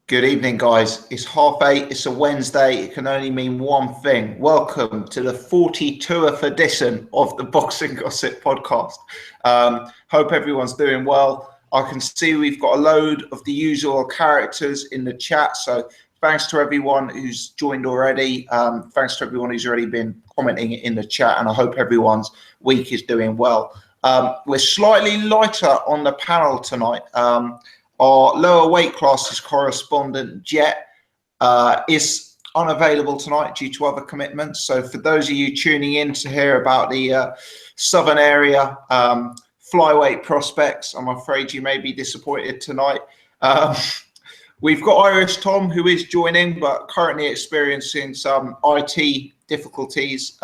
Good evening, guys. It's 8:30. It's a Wednesday. It can only mean one thing. Welcome to the 42th edition of the Boxing Gossip podcast. Hope everyone's doing well. I can see we've got a load of the usual characters in the chat. So thanks to everyone who's joined already. Thanks to everyone who's already been commenting in the chat. And I hope everyone's week is doing well. We're slightly lighter on the panel tonight. Our lower weight classes correspondent, Jet, is unavailable tonight due to other commitments. So for those of you tuning in to hear about the southern area flyweight prospects, I'm afraid you may be disappointed tonight. We've got Irish Tom, who is joining, but currently experiencing some IT difficulties.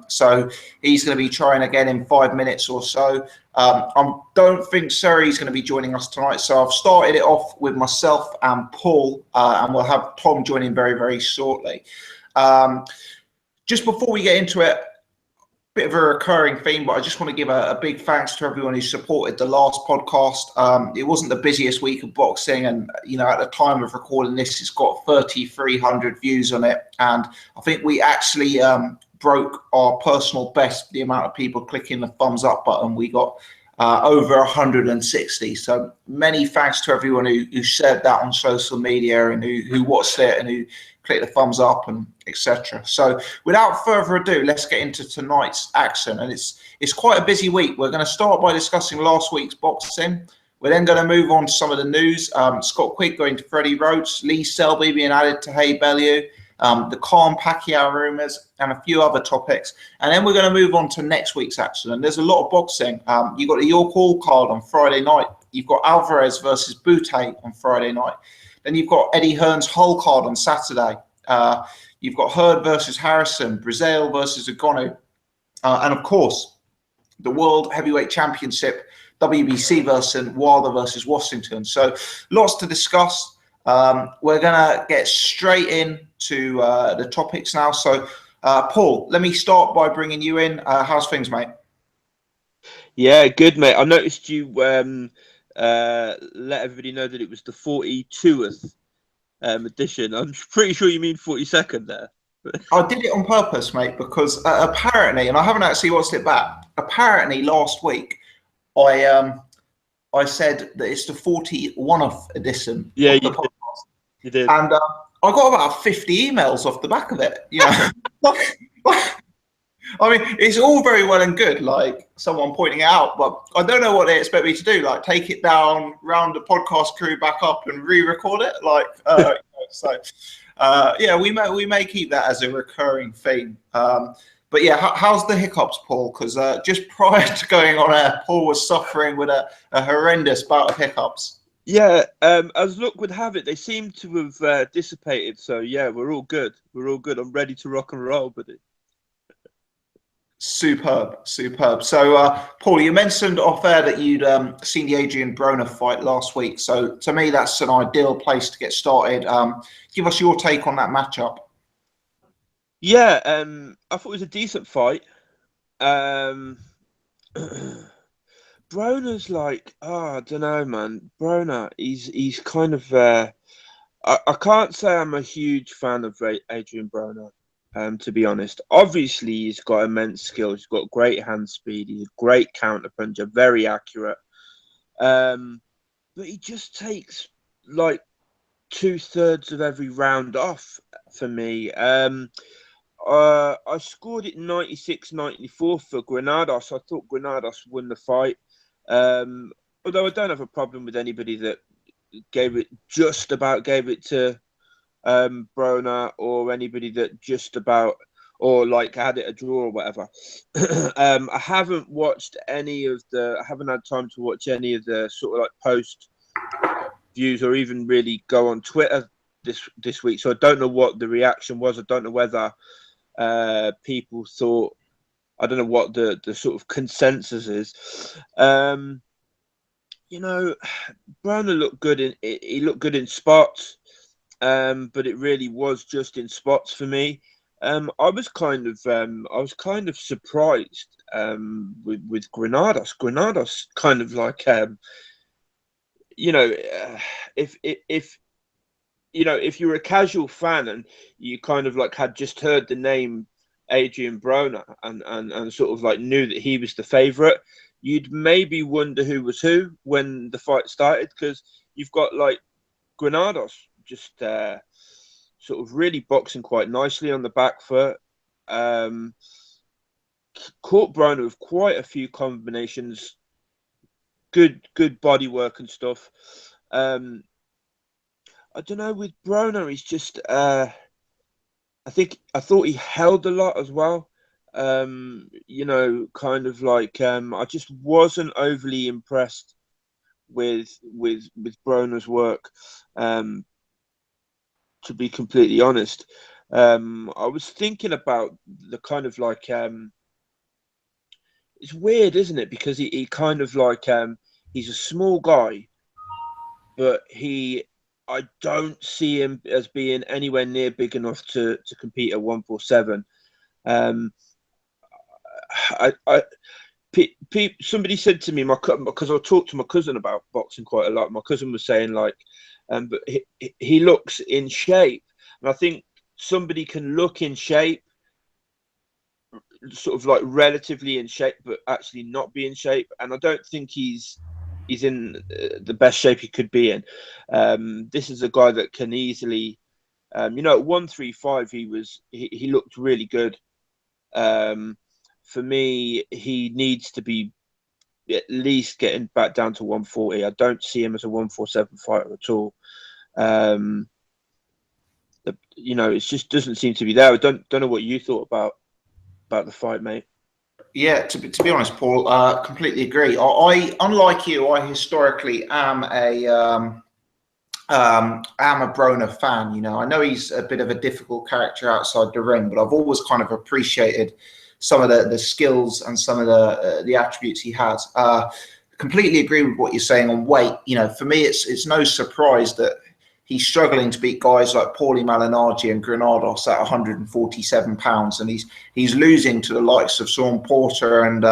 So he's going to be trying again in 5 minutes or so. I don't think Surrey's going to be joining us tonight. So I've started it off with myself and Paul, and we'll have Tom joining very, very shortly. Just before we get into it, bit of a recurring theme, but I just want to give a big thanks to everyone who supported the last podcast. It wasn't the busiest week of boxing, and at the time of recording this, it's got 3,300 views on it, and I think we actually broke our personal best, the amount of people clicking the thumbs up button. We got over 160. So many thanks to everyone who shared that on social media and who watched it and who clicked the thumbs up and etc. So without further ado, let's get into tonight's action. And it's quite a busy week. We're going to start by discussing last week's boxing. We're then going to move on to some of the news. Scott Quigg going to Freddie Roach, Lee Selby being added to Haye Bellew, the Pacquiao rumours, and a few other topics. And then we're going to move on to next week's action. And there's a lot of boxing. You've got the York Hall card on Friday night. You've got Alvarez versus Butte on Friday night. Then you've got Eddie Hearn's Hull card on Saturday. You've got Hurd versus Harrison, Brazelle versus Ugono. And of course, the World Heavyweight Championship, WBC versus Wilder versus Washington. So lots to discuss. We're going to get straight into the topics now. So, Paul, let me start by bringing you in. How's things, mate? Yeah, good, mate. I noticed you let everybody know that it was the 42th edition. I'm pretty sure you mean 42nd there. I did it on purpose, mate, because apparently, and I haven't actually watched it back, apparently last week I said that it's the 41st edition. Yeah, of the you podcast. did. You did. And I got about 50 emails off the back of it. I mean, it's all very well and good, like someone pointing it out, but I don't know what they expect me to do. Like, take it down, round the podcast crew back up, and re-record it. We may keep that as a recurring theme. But yeah, how's the hiccups, Paul? Because just prior to going on air, Paul was suffering with a horrendous bout of hiccups. Yeah, as luck would have it, they seem to have dissipated. So yeah, we're all good. We're all good. I'm ready to rock and roll, buddy. Superb. So, Paul, you mentioned off air that you'd seen the Adrien Broner fight last week. So, to me, that's an ideal place to get started. Give us your take on that matchup. Yeah, I thought it was a decent fight. Broner's like, I don't know, man. Broner, he's kind of. I can't say I'm a huge fan of Adrien Broner. To be honest, obviously he's got immense skill. He's got great hand speed. He's a great counter puncher, very accurate. But he just takes like 2/3 of every round off for me. I scored it 96-94 for Granados. I thought Granados won the fight. Although I don't have a problem with anybody that gave it to Broner, or anybody that just about, or like had it a draw or whatever. I haven't had time to watch any of the sort of like post views or even really go on Twitter this week. So I don't know what the reaction was. I don't know whether people thought, I don't know what the sort of consensus is. Broner looked good he looked good in spots. But it really was just in spots for me. I was kind of surprised with Granados. Granados kind of like if you know, if you're a casual fan and you kind of like had just heard the name Adrien Broner and sort of like knew that he was the favourite, you'd maybe wonder who was who when the fight started, because you've got like Granados just sort of really boxing quite nicely on the back foot. Caught Broner with quite a few combinations, good body work and stuff. I don't know, with Broner, he's just I thought he held a lot as well. You know, kind of like I just wasn't overly impressed with Broner's work. To be completely honest, I was thinking about the kind of like it's weird, isn't it? Because he kind of like he's a small guy, but I don't see him as being anywhere near big enough to compete at 147. Somebody said to me, because I talked to my cousin about boxing quite a lot. My cousin was saying like, but he looks in shape, and I think somebody can look in shape, sort of like relatively in shape, but actually not be in shape. And I don't think he's in the best shape he could be in. This is a guy that can easily, you know, at 135 he looked really good. For me, he needs to be at least getting back down to 140. I don't see him as a 147 fighter at all. You know, it just doesn't seem to be there. I don't know what you thought about the fight, mate. Yeah, to be honest, Paul, completely agree. I unlike you, I historically am a Broner fan. You know, I know he's a bit of a difficult character outside the ring, but I've always kind of appreciated some of the skills and some of the attributes he has. Completely agree with what you're saying on weight. You know, for me, it's no surprise that he's struggling to beat guys like Paulie Malignaggi and Granados at 147 pounds, and he's losing to the likes of Sean Porter and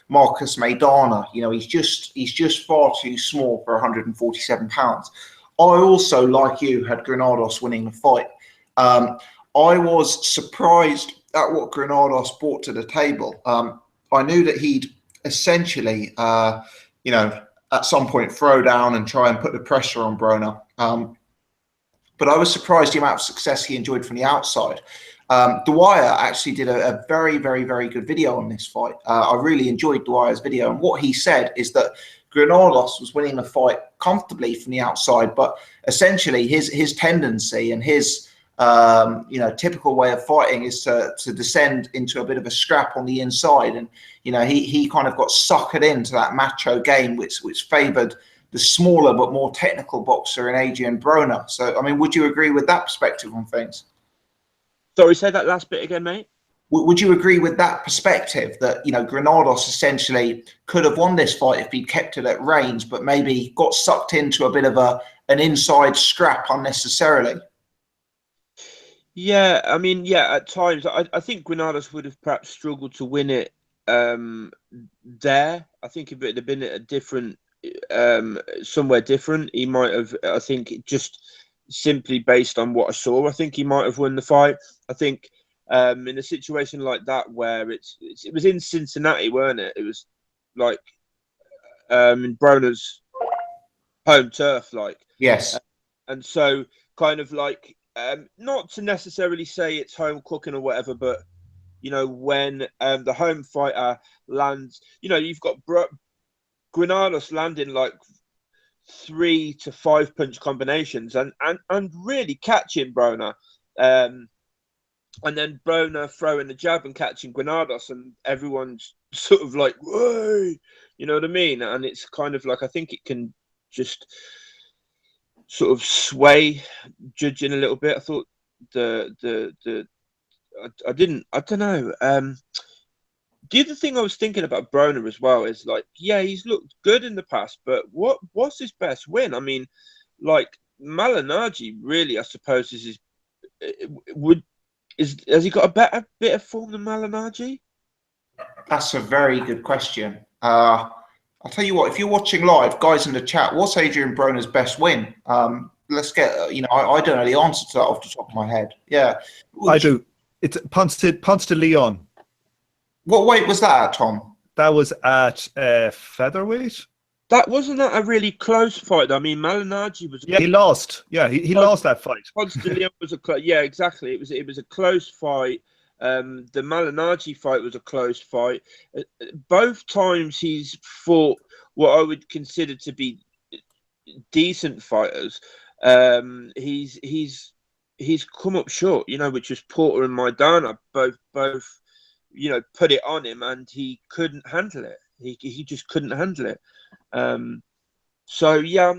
Marcus Maidana. You know, he's just far too small for 147 pounds. I also, like you, had Granados winning the fight. I was surprised at what Granados brought to the table. I knew that he'd essentially, you know, at some point throw down and try and put the pressure on Broner. But I was surprised the amount of success he enjoyed from the outside. Dwyer actually did a very, very, very good video on this fight. I really enjoyed Dwyer's video. And what he said is that Granados was winning the fight comfortably from the outside, but essentially his tendency and his you know, typical way of fighting is to descend into a bit of a scrap on the inside. And, you know, he kind of got suckered into that macho game, which favoured the smaller but more technical boxer in Adrien Broner. So, I mean, would you agree with that perspective on things? Sorry, say that last bit again, mate. Would you agree with that perspective that, you know, Granados essentially could have won this fight if he'd kept it at range, but maybe got sucked into a bit of an inside scrap unnecessarily? Yeah, I mean, yeah, at times I think Granados would have perhaps struggled to win it there. I think if it had been at a different somewhere different, he might have. I think just simply based on what I saw, I think he might have won the fight. I think in a situation like that where it was in Cincinnati, weren't it? It was like in Broner's home turf, like, Yes. and so kind of like not to necessarily say it's home cooking or whatever, but you know, when the home fighter lands, you know, you've got Granados landing like 3 to 5 punch combinations and really catching Broner. And then Broner throwing the jab and catching Granados, and everyone's sort of like, whoa, you know what I mean? And it's kind of like, I think it can just sort of sway judging a little bit. I thought I don't know. The other thing I was thinking about Broner as well is like, yeah, he's looked good in the past, but what's his best win? I mean, like Malignaggi, really, I suppose has he got a better bit of form than Malignaggi? That's a very good question. I'll tell you what, if you're watching live, guys in the chat, what's Adrien Broner's best win? let's get, I don't know the answer to that off the top of my head. Yeah. I do. It's Ponce de Leon. What weight was that at, Tom? That was at featherweight. That wasn't that a really close fight. I mean, Malignaggi was. Yeah, he lost. Yeah, he lost that fight. Ponce de Leon was yeah, exactly. It was a close fight. The Malignaggi fight was a close fight. Both times he's fought what I would consider to be decent fighters. He's come up short, which was Porter and Maidana both put it on him, and he couldn't handle it. He just couldn't handle it. So yeah,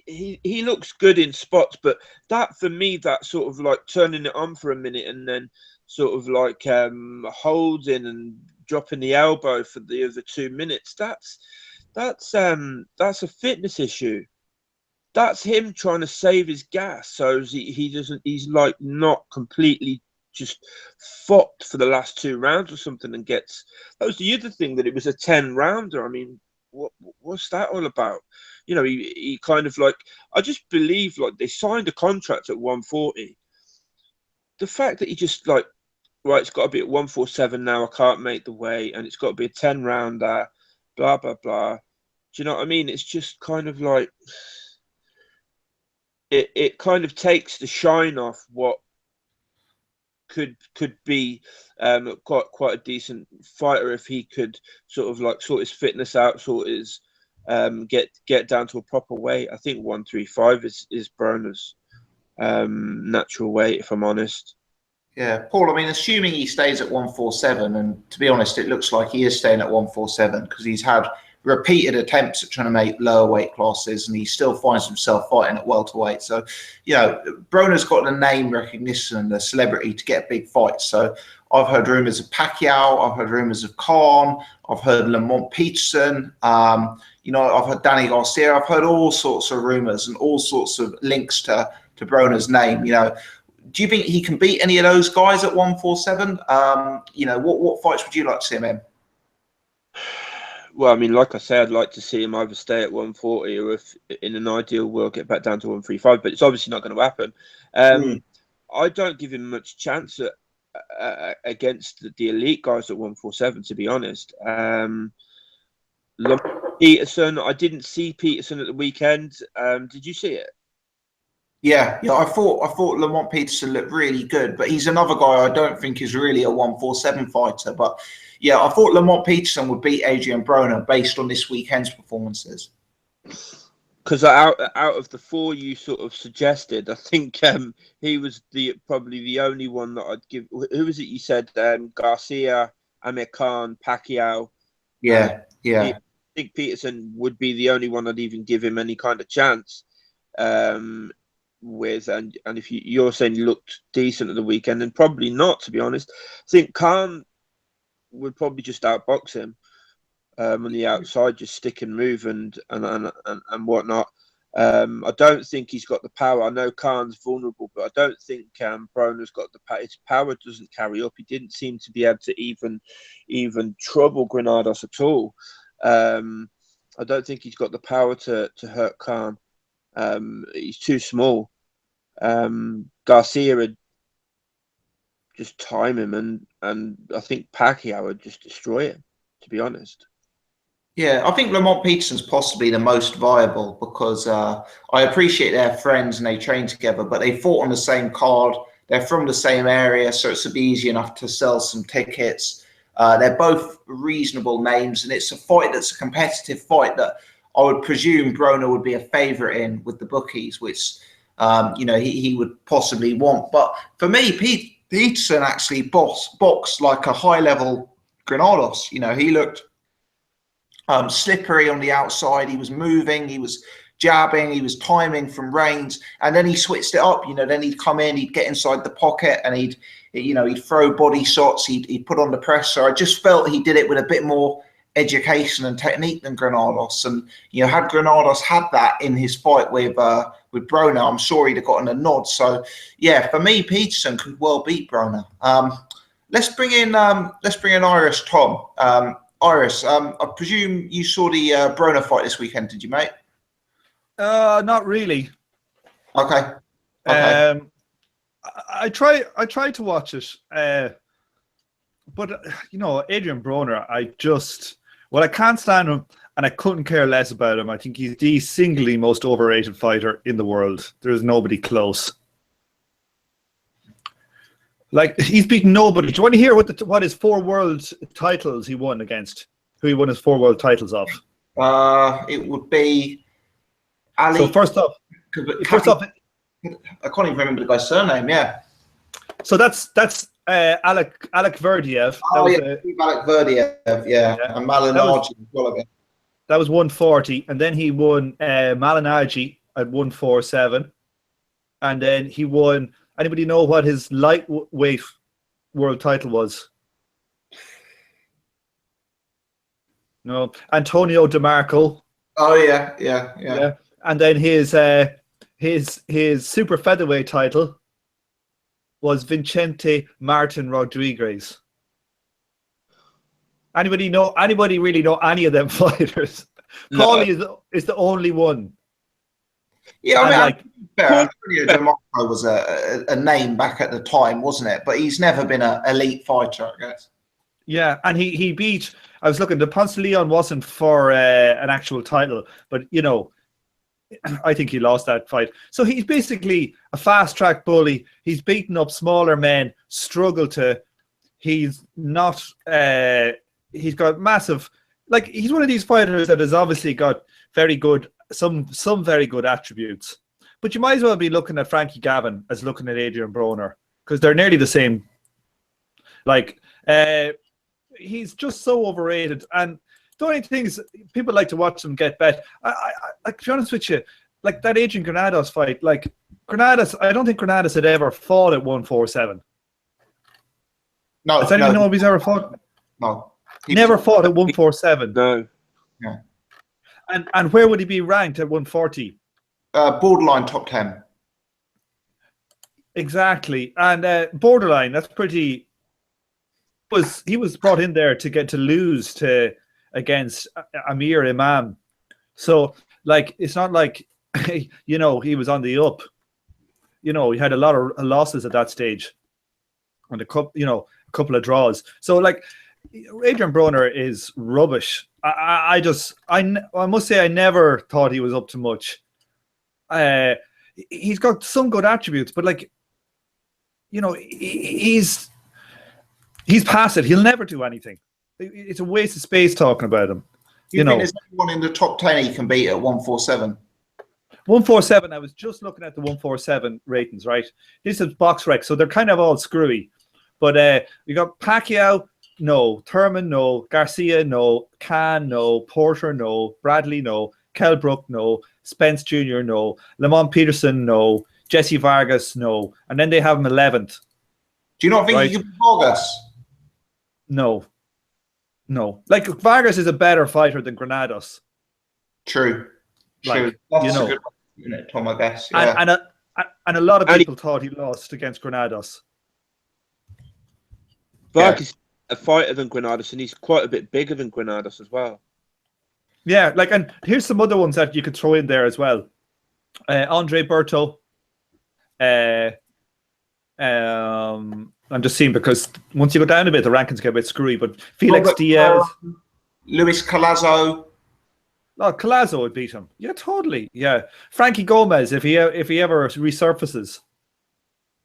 he looks good in spots, but that for me, that sort of like turning it on for a minute and then sort of like holding and dropping the elbow for the other 2 minutes, that's a fitness issue. That's him trying to save his gas, so he's like not completely just fucked for the last 2 rounds or something, and that was the other thing, that it was a 10-rounder. I mean, what's that all about? He kind of like, I just believe like they signed a contract at 140. The fact that he just like, right, it's got to be at 147 now, I can't make the weight, and it's got to be a 10-rounder, blah blah blah. Do you know what I mean? It's just kind of like it kind of takes the shine off what could be quite a decent fighter if he could sort of like sort his fitness out, sort his get down to a proper weight. I think 135 is Broner's natural weight, if I'm honest. Yeah, Paul, I mean, assuming he stays at 147, and to be honest, it looks like he is staying at 147 because he's had repeated attempts at trying to make lower weight classes, and he still finds himself fighting at welterweight. So, Broner's got the name recognition and the celebrity to get big fights. So I've heard rumours of Pacquiao, I've heard rumours of Khan, I've heard Lamont Peterson, I've heard Danny Garcia, I've heard all sorts of rumours and all sorts of links to Broner's name. Do you think he can beat any of those guys at 147? What fights would you like to see him in? Well, I mean, like I say, I'd like to see him either stay at 140 or, if in an ideal world, get back down to 135. But it's obviously not going to happen. I don't give him much chance against the elite guys at 147, to be honest. Peterson, I didn't see Peterson at the weekend. Did you see it? Yeah. I thought Lamont Peterson looked really good, but he's another guy I don't think is really a 147 fighter. But yeah, I thought Lamont Peterson would beat Adrien Broner based on this weekend's performances. Because out of the 4 you sort of suggested, I think he was probably the only one that I'd give. Who was it you said? Garcia, Amir Khan, Pacquiao. Yeah. I think Peterson would be the only one I'd even give him any kind of chance. With and if you're saying he looked decent at the weekend, then probably not, to be honest. I think Khan would probably just outbox him on the outside, just stick and move and whatnot. I don't think he's got the power. I know Khan's vulnerable, but I don't think Broner's got the power. His power doesn't carry up. He didn't seem to be able to even trouble Granados at all. I don't think he's got the power to hurt Khan. He's too small. Garcia would just time him, and I think Pacquiao would just destroy him, to be honest. Yeah, I think Lamont Peterson's possibly the most viable because I appreciate they're friends and they train together, but they fought on the same card. They're from the same area, so it's be easy enough to sell some tickets. They're both reasonable names, and it's a fight that's a competitive fight that I would presume Broner would be a favourite in with the bookies, which he would possibly want. But for me, Peterson actually boxed like a high-level Granados. He looked slippery on the outside. He was moving, he was jabbing, he was timing from range, and then he switched it up. Then he'd come in, he'd get inside the pocket, and he'd throw body shots, he'd put on the pressure. I just felt he did it with a bit more education and technique than Granados. And had Granados had that in his fight with Broner, I'm sure he'd have gotten a nod. So yeah, for me, Peterson could well beat Broner. Let's bring in Iris, Tom. Iris, I presume you saw the Broner fight this weekend, did you, mate? Not really. Okay. Okay. I try to watch it, but you know, Adrien Broner, I can't stand him, and I couldn't care less about him. I think he's the singly most overrated fighter in the world. There's nobody close. Like, he's beaten nobody. Do you want to hear what his 4 world titles he won against? Who he won his 4 world titles of? It would be Ali. So first off, I can't even remember the guy's surname. Yeah. So that's Alec Verdiev. Alec Verdiev. Yeah. And Malinaji. That was 140, and then he won Malinaji at 147, and then he won. Anybody know what his lightweight world title was? No, Antonio DeMarco. Oh yeah. And then his super featherweight title was Vicente Martin Rodriguez. Anybody really know any of them fighters? No. Paulie is the only one. Yeah, I mean, Paul- Antonio DeMarco was a name back at the time, wasn't it? But he's never been an elite fighter, I guess. Yeah, and he beat. I was looking. The Ponce de Leon wasn't for an actual title, but you know, I think he lost that fight. So he's basically a fast track bully. He's beaten up smaller men. He's not. He's got massive. Like, he's one of these fighters that has obviously got very good some very good attributes. But you might as well be looking at Frankie Gavin as looking at Adrien Broner, because they're nearly the same. Like, he's just so overrated. And the only thing is, people like to watch him get bet. I to be honest with you, like that Adrien Granados fight, like Granados, I don't think Granados had ever fought at 147. No. Does anyone know if he's ever fought? No. He never fought at 147. No. Yeah. And where would he be ranked at 140? Borderline top 10. Exactly. And borderline, that's pretty. He was brought in there to get to lose against Amir Imam. So, like, it's not like, you know, he was on the up. You know, he had a lot of losses at that stage, and a couple of draws. So, like, Adrien Broner is rubbish. I must say I never thought he was up to much. He's got some good attributes, but, like, you know, he's past it. He'll never do anything. It's a waste of space talking about him. You think there's anyone in the top 10 he can beat at 147? 147. I was just looking at the 147 ratings, right? This is box rec, so they're kind of all screwy. But we got Pacquiao, no. Thurman, no. Garcia, no. Khan, no. Porter, no. Bradley, no. Kelbrook, no. Spence Jr., no. Lamont Peterson, no. Jesse Vargas, no. And then they have him 11th. Do you not think you can beat Vargas? No. Like, Vargas is a better fighter than Granados. True. Like, that's you know, a good one, isn't it, Tom, I guess. Yeah. And a lot of people thought he lost against Granados. Vargas is a fighter than Granados, and he's quite a bit bigger than Granados as well. Yeah, like, and here's some other ones that you could throw in there as well. Andre Berto. I'm just seeing, because once you go down a bit, the rankings get a bit screwy. But Felix Diaz, Luis Collazo. Oh, Collazo would beat him. Yeah, totally. Yeah, Frankie Gomez, if he ever resurfaces,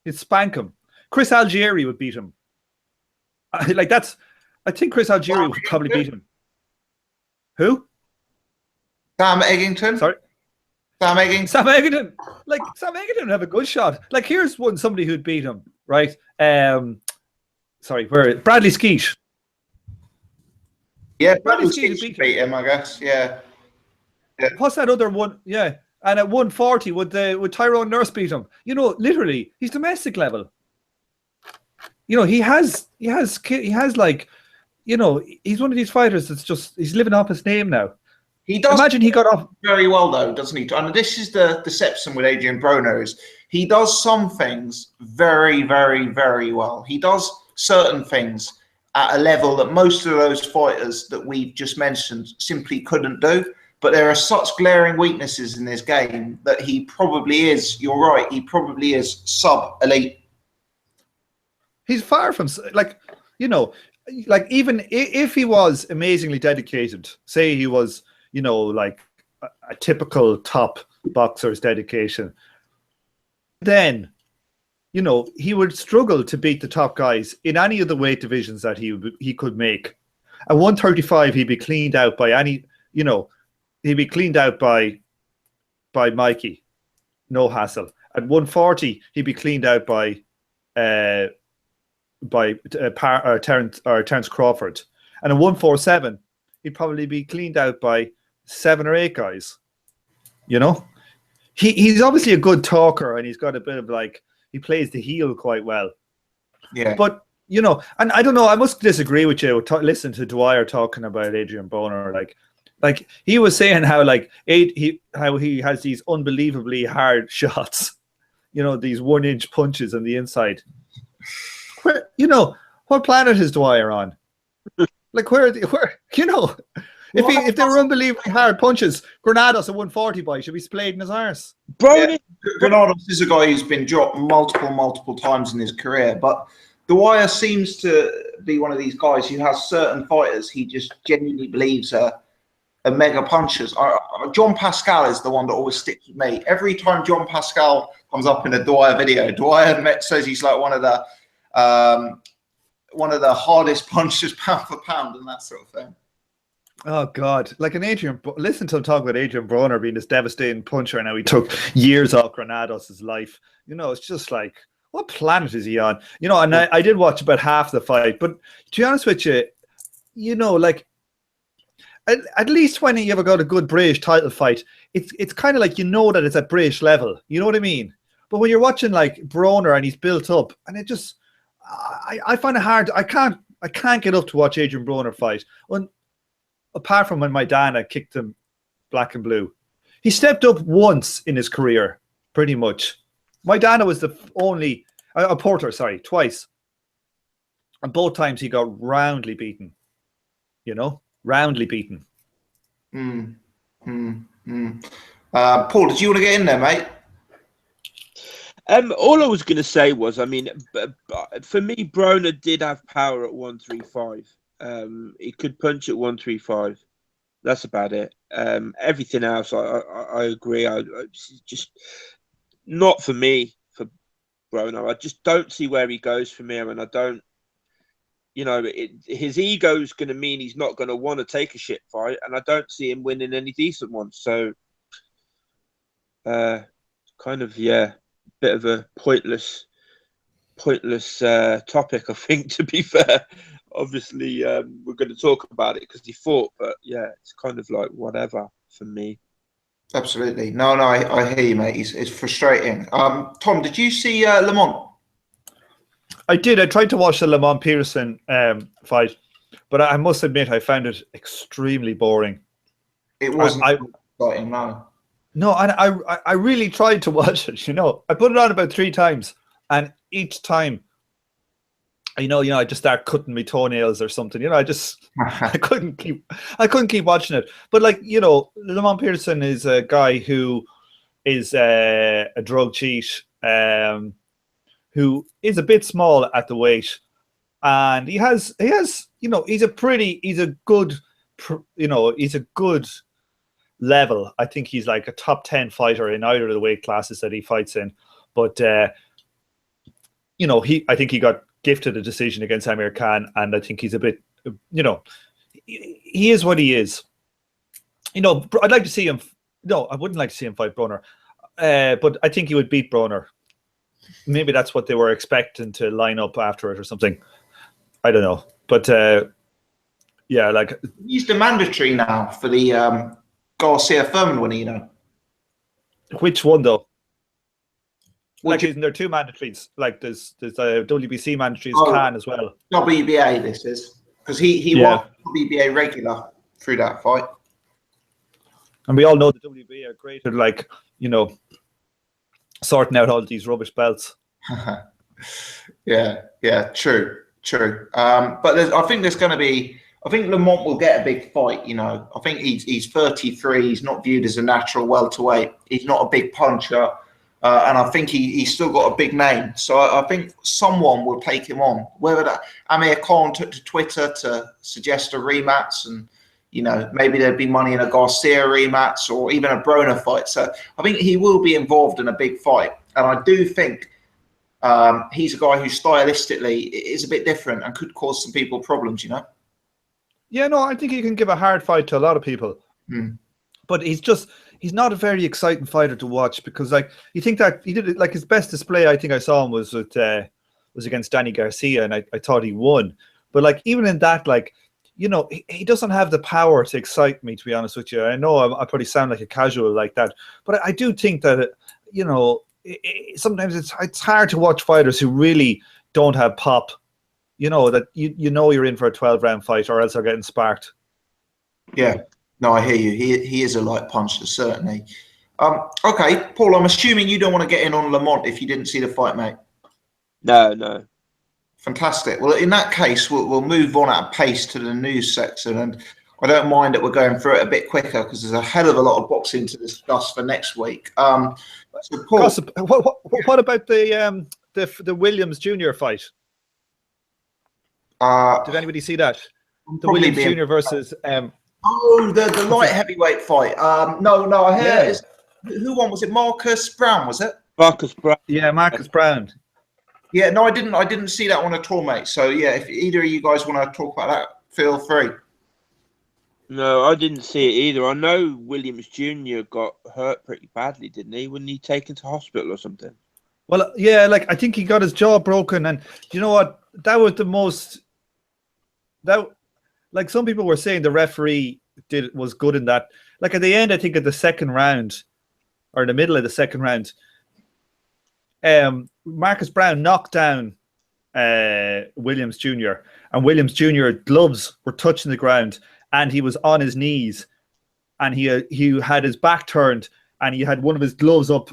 he'd spank him. Chris Algieri would beat him. I think Chris Algieri would probably beat him. Who? Sam Eggington. Sorry. Sam Eggington. Sam Eggington would have a good shot. Like, here's somebody who'd beat him, right? Bradley Skeet. Yeah, Bradley Skeet would beat him, I guess. Yeah. What's that other one? Yeah, and at 140 would Tyrone Nurse beat him? You know, literally, he's domestic level. You know, he has like, you know, he's one of these fighters that's just, he's living off his name now. He does. Imagine he got off very well, though, doesn't he? And this is the deception with Adrien Broner, is he does some things very, very, very well. He does certain things at a level that most of those fighters that we've just mentioned simply couldn't do. But there are such glaring weaknesses in this game that he probably is. You're right. He probably is sub-elite. He's far from like, you know, like even if he was amazingly dedicated, say he was, you know, like a typical top boxer's dedication, then, you know, he would struggle to beat the top guys in any of the weight divisions that he could make. At 135, he'd be cleaned out by any, you know, he'd be cleaned out by Mikey, no hassle. At 140, he'd be cleaned out by Terence Crawford, and at 147, he'd probably be cleaned out by 7 or 8 guys. You know, he's obviously a good talker, and he's got a bit of like, he plays the heel quite well. Yeah, but you know, and I don't know, I must disagree with you. Listen to Dwyer talking about Adrien Broner, like he was saying how like how he has these unbelievably hard shots, you know, these 1-inch punches on the inside. Where, you know, what planet is Dwyer on? Like where you know, if they were unbelievably hard punches, Granados at 140 boy should be splayed in his arse. Browne, Granados is a guy who's been dropped multiple times in his career, but Dwyer seems to be one of these guys who has certain fighters he just genuinely believes are mega punchers. John Pascal is the one that always sticks with me. Every time John Pascal comes up in a Dwyer video, Dwyer says he's like one of the hardest punchers pound for pound and that sort of thing. Oh God! Like an Adrien, listen to him talk about Adrien Broner being this devastating puncher, and how he took years off Granados' life. You know, it's just like, what planet is he on? You know, and I did watch about half the fight, but to be honest with you, you know, like at least when you ever got a good British title fight, it's kind of like, you know, that it's at British level. You know what I mean? But when you're watching like Broner and he's built up, and it just, I find it hard. I can't get up to watch Adrien Broner fight. Apart from when Maidana kicked him black and blue, he stepped up once in his career, pretty much. Maidana was the only Porter, twice, and both times he got roundly beaten. You know, roundly beaten. Paul, did you want to get in there, mate? All I was going to say was, I mean, for me, Broner did have power at 135. He could punch at 135. That's about it. Everything else, I agree. I just not for me, for Broner. I just don't see where he goes from here, and I don't. You know, his ego is going to mean he's not going to want to take a shit fight, and I don't see him winning any decent ones. So, kind of, yeah, bit of a pointless topic, I think, to be fair. Obviously, we're going to talk about it because he fought, but yeah, it's kind of like whatever for me. Absolutely. No, I hear you, mate. It's frustrating. Tom, did you see Lamont? I did. I tried to watch the Lamont Peterson fight, but I must admit I found it extremely boring. It wasn't exciting, no. No, and I really tried to watch it. You know, I put it on about 3 times, and each time, you know, I just start cutting my toenails or something. You know, I couldn't keep watching it. But like, you know, Lamont Peterson is a guy who is a drug cheat, who is a bit small at the weight, and he has, you know, he's a good level. I think he's like a top 10 fighter in either of the weight classes that he fights in. But you know, I think he got gifted a decision against Amir Khan, and I think he's a bit, you know, he is what he is. You know, I'd like to see him. No, I wouldn't like to see him fight Broner, but I think he would beat Broner. Maybe that's what they were expecting to line up after it or something. I don't know, but yeah, like he's the mandatory now for the Garcia Furman winner. You know, which one though? Like, isn't there 2 mandatories? Like, there's a WBC mandatory Khan as well. WBA, this is because he won WBA regular through that fight, and we all know the WBA are great at, like, you know, sorting out all these rubbish belts. yeah, true. But I think there's going to be I think Lamont will get a big fight. I think he's 33. He's not viewed as a natural welterweight. He's not a big puncher. And I think he's still got a big name. So I think someone will take him on. Whether that Amir Khan took to Twitter to suggest a rematch, and maybe there'd be money in a Garcia rematch or even a Broner fight. So I think he will be involved in a big fight. And I do think he's a guy who stylistically is a bit different and could cause some people problems, Yeah, no, I think he can give a hard fight to a lot of people. But he's not a very exciting fighter to watch, because you think that he did it, his best display I think I saw him was against Danny Garcia, and I thought he won. But even in that, he doesn't have the power to excite me, to be honest with you. I know I probably sound like a casual like that, but I do think that sometimes it's hard to watch fighters who really don't have pop. That you're in for a 12-round fight, or else they're getting sparked. Yeah. No, I hear you. He is a light puncher, certainly. Okay, Paul, I'm assuming you don't want to get in on Lamont if you didn't see the fight, mate. No. Fantastic. Well, in that case, we'll move on at a pace to the news section, and I don't mind that we're going through it a bit quicker, because there's a hell of a lot of boxing to discuss for next week. So Paul, Gossip, what about the Williams Jr. fight? Did anybody see that? The Williams Jr. versus the light heavyweight fight. No, I heard. Who won? Was it Marcus Browne? Was it Marcus Browne? Yeah, Marcus Browne. Yeah, no, I didn't see that one at all, mate. So yeah, if either of you guys want to talk about that, feel free. No, I didn't see it either. I know Williams Jr. got hurt pretty badly, didn't he? Wasn't he taken to hospital or something? Well, yeah, I think he got his jaw broken, and you know what? That was the most. Some people were saying the referee was good in that. At the end, I think at the second round, or in the middle of the second round, Marcus Browne knocked down Williams Jr. and Williams Jr. gloves were touching the ground, and he was on his knees, and he had his back turned, and he had one of his gloves up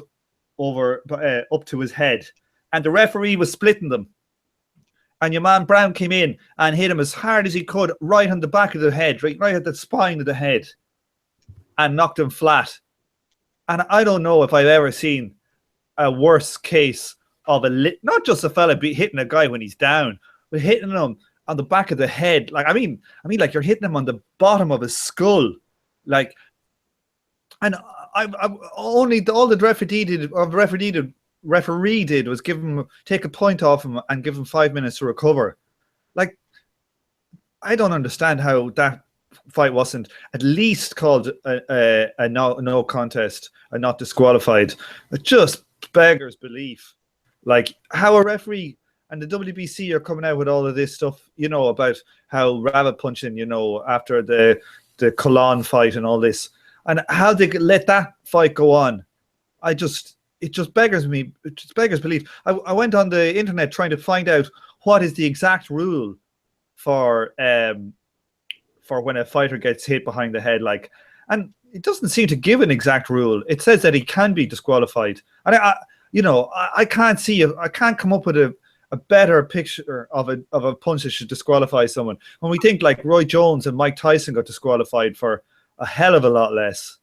to his head, and the referee was splitting them. And your man Browne came in and hit him as hard as he could, right on the back of the head, right at the spine of the head, and knocked him flat. And I don't know if I've ever seen a worse case of not just a fella hitting a guy when he's down, but hitting him on the back of the head. I mean, you're hitting him on the bottom of his skull, And I only all the referee did was take a point off him and give him 5 minutes to recover. I don't understand how that fight wasn't at least called a no contest and not disqualified. It just beggars belief. How a referee and the WBC are coming out with all of this stuff, about how rabbit punching, after the Colon fight and all this, and how they could let that fight go on. It just beggars belief. I went on the internet trying to find out what is the exact rule for when a fighter gets hit behind the head, and it doesn't seem to give an exact rule. It says that he can be disqualified, and I can't come up with a better picture of a punch that should disqualify someone. When we think Roy Jones and Mike Tyson got disqualified for a hell of a lot less.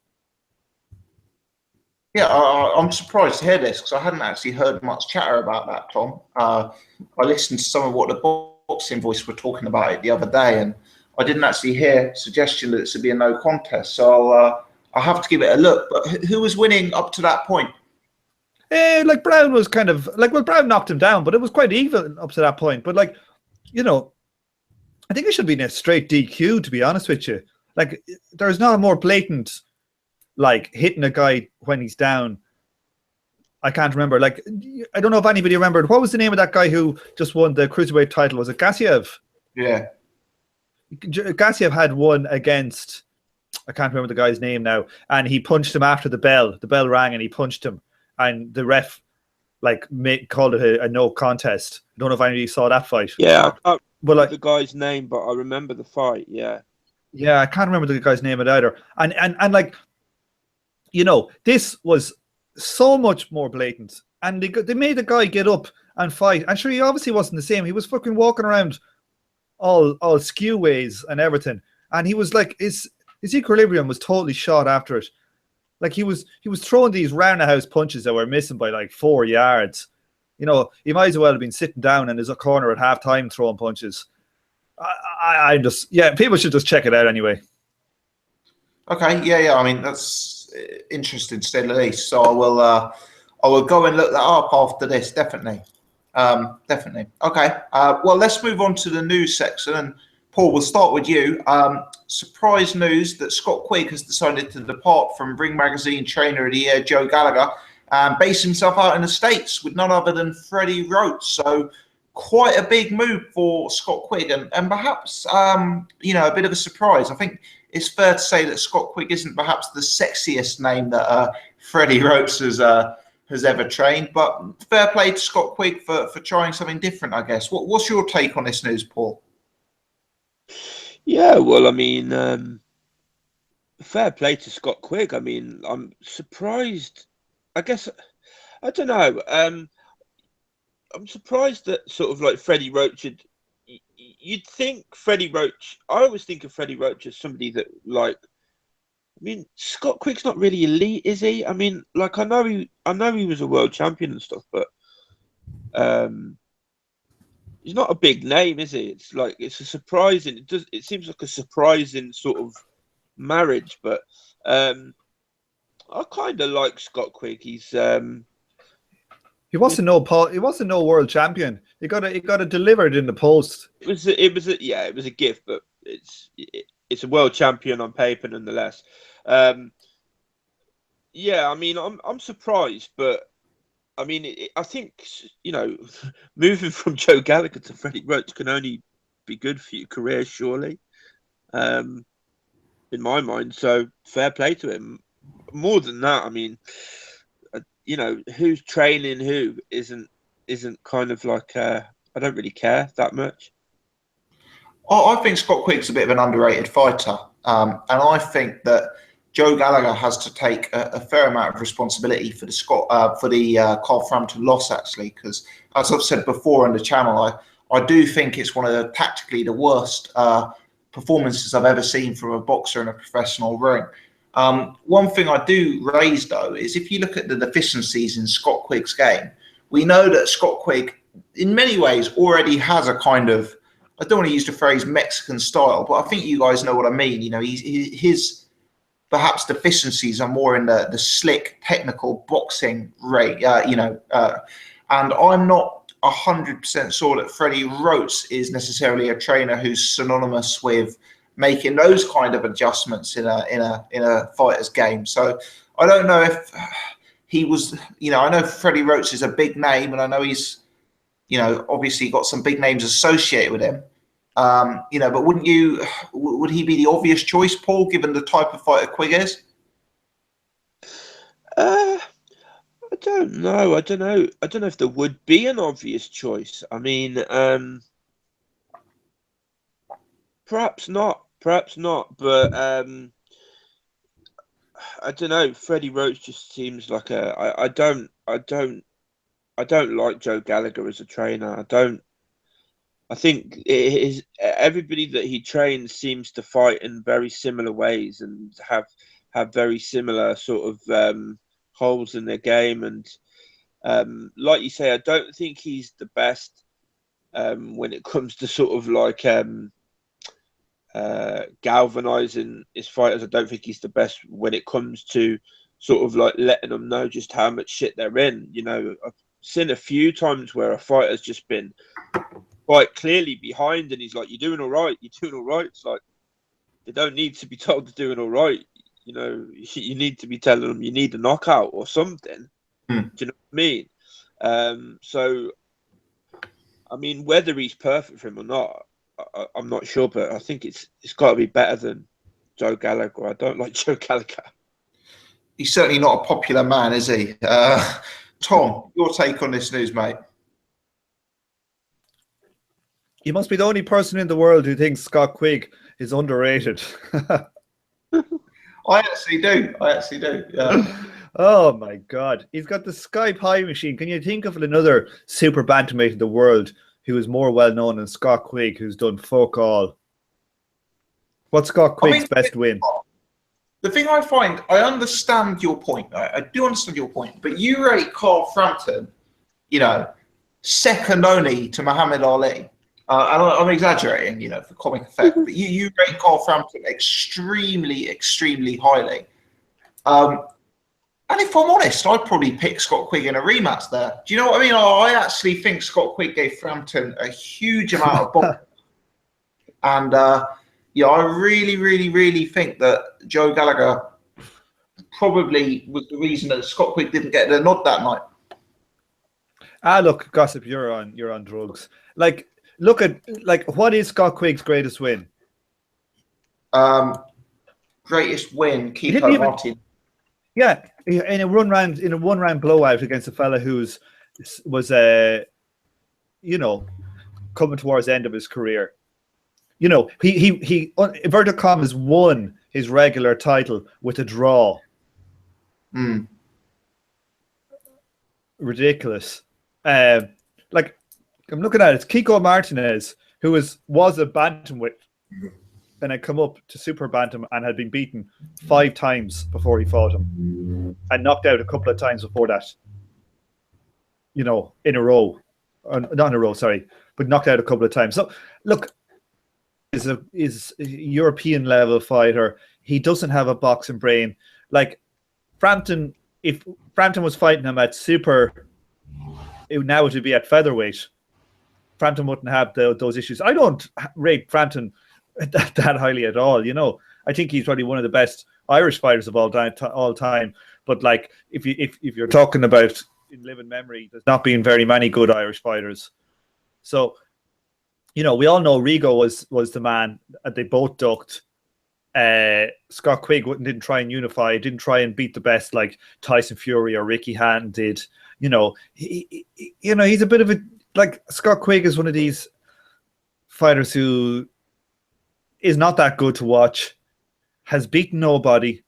Yeah, I'm surprised to hear this, because I hadn't actually heard much chatter about that, Tom. I listened to some of what the Boxing Voice were talking about it the other day, and I didn't actually hear suggestion that it should be a no contest. So I'll have to give it a look. But who was winning up to that point? Browne was kind of Browne knocked him down, but it was quite even up to that point. But I think it should be a straight DQ, to be honest with you. There's not a more blatant hitting a guy when he's down. I can't remember. I don't know if anybody remembered. What was the name of that guy who just won the cruiserweight title? Was it Gassiev? Yeah. Gassiev had one against, I can't remember the guy's name now, and he punched him after the bell. The bell rang and he punched him, and the ref called it a no contest. I don't know if anybody saw that fight. Yeah, I can't remember the guy's name, but I remember the fight. Yeah. Yeah, I can't remember the guy's name either. And this was so much more blatant, and they made the guy get up and fight. And sure, he obviously wasn't the same. He was fucking walking around all skew ways and everything. And he was like, his equilibrium was totally shot after it. Like he was throwing these round-the-house punches that were missing by like 4 yards. You know, he might as well have been sitting down in his corner at half-time throwing punches. I just, people should just check it out anyway. Okay, yeah. I mean, that's interesting to say the least. So I will go and look that up after this, definitely. Definitely. Okay. Well, let's move on to the news section. And Paul, we'll start with you. Surprise news that Scott Quigg has decided to depart from Ring Magazine Trainer of the Year Joe Gallagher and base himself out in the States with none other than Freddie Roach. So quite a big move for Scott Quigg and perhaps, a bit of a surprise. I think it's fair to say that Scott Quigg isn't perhaps the sexiest name that Freddie Roach has ever trained, but fair play to Scott Quigg for trying something different, I guess. What's your take on this news, Paul? Yeah, well, I mean, fair play to Scott Quigg. I mean, I'm surprised. I guess, I don't know. I'm surprised that sort of like Freddie Roach you'd think Freddie Roach. I always think of Freddie Roach as somebody that, like, I mean, Scott Quigg's not really elite, is he? I mean, like, I know he was a world champion and stuff, but he's not a big name, is he? It's like, it's a surprising. It seems like a surprising sort of marriage, but I kind of like Scott Quigg. He wasn't no world champion. He got it delivered in the post. It was a gift, but it's a world champion on paper nonetheless. I mean, I'm surprised, but I mean, I think, moving from Joe Gallagher to Freddie Roach can only be good for your career, surely, in my mind. So fair play to him. More than that, I mean, who's training who isn't kind of like I don't really care that much. I think Scott Quigg's a bit of an underrated fighter, and I think that Joe Gallagher has to take a fair amount of responsibility for the Carl Frampton loss, actually, because as I've said before on the channel, I do think it's one of the worst performances I've ever seen from a boxer in a professional ring. One thing I do raise, though, is if you look at the deficiencies in Scott Quigg's game, we know that Scott Quigg, in many ways, already has a kind of, I don't want to use the phrase Mexican style, but I think you guys know what I mean. His perhaps deficiencies are more in the slick, technical boxing rate, and I'm not 100% sure that Freddie Roach is necessarily a trainer who's synonymous with making those kind of adjustments in a fighter's game. So I don't know if he was, I know Freddie Roach is a big name, and I know he's, obviously got some big names associated with him. But would he be the obvious choice, Paul, given the type of fighter Quigg is? I don't know. I don't know if there would be an obvious choice. I mean, perhaps not, but I don't know. Freddie Roach just seems like I don't like Joe Gallagher as a trainer. I think everybody that he trains seems to fight in very similar ways and have very similar sort of holes in their game. And like you say, I don't think he's the best when it comes to sort of like galvanizing his fighters. I don't think he's the best when it comes to sort of like letting them know just how much shit they're in. I've seen a few times where a fighter's just been quite clearly behind and he's like, you're doing all right. It's like, they don't need to be told they're doing all right. You need to be telling them you need a knockout or something. Do you know what I mean? So, I mean, whether he's perfect for him or not, I'm not sure, but I think it's got to be better than Joe Gallagher. I don't like Joe Gallagher. He's certainly not a popular man, is he? Tom, your take on this news, mate? You must be the only person in the world who thinks Scott Quigg is underrated. I actually do. Yeah. Oh my God. He's got the Skype High machine. Can you think of another super bantamweight in the world who is more well known than Scott Quigg, who's done fuck all. What's Scott Quigg's best win? The thing I find, I understand your point. I do understand your point, but you rate Carl Frampton, second only to Muhammad Ali. And I'm exaggerating, for comic effect, but you rate Carl Frampton extremely, extremely highly. And if I'm honest, I'd probably pick Scott Quigg in a rematch there. Do you know what I mean? I actually think Scott Quigg gave Frampton a huge amount of box. And I really, really, really think that Joe Gallagher probably was the reason that Scott Quigg didn't get the nod that night. Look, Gossip, you're on drugs. Look at what is Scott Quigg's greatest win? Greatest win, Kiko Martin. Yeah, in a one round blowout against a fella was coming towards the end of his career. He inverted commas won his regular title with a draw. Ridiculous. I'm looking at it. It's Kiko Martinez, who was a bantamweight and had come up to super bantam and had been beaten 5 times before he fought him, and knocked out a couple of times before that. In a row, not in a row, sorry, but knocked out a couple of times. So look, is a European level fighter. He doesn't have a boxing brain. Like Frampton, if Frampton was fighting him at super, now it would be at featherweight. Frampton wouldn't have those issues. I don't rate Frampton that highly at all. I think he's probably one of the best Irish fighters of all time. But if you're talking about in living memory, there's not been very many good Irish fighters. So, we all know Rigo was the man. They both ducked. Scott Quigg didn't try and unify, didn't try and beat the best like Tyson Fury or Ricky Hatton did. He's a bit of a Scott Quigg is one of these fighters who is not that good to watch, has beaten nobody,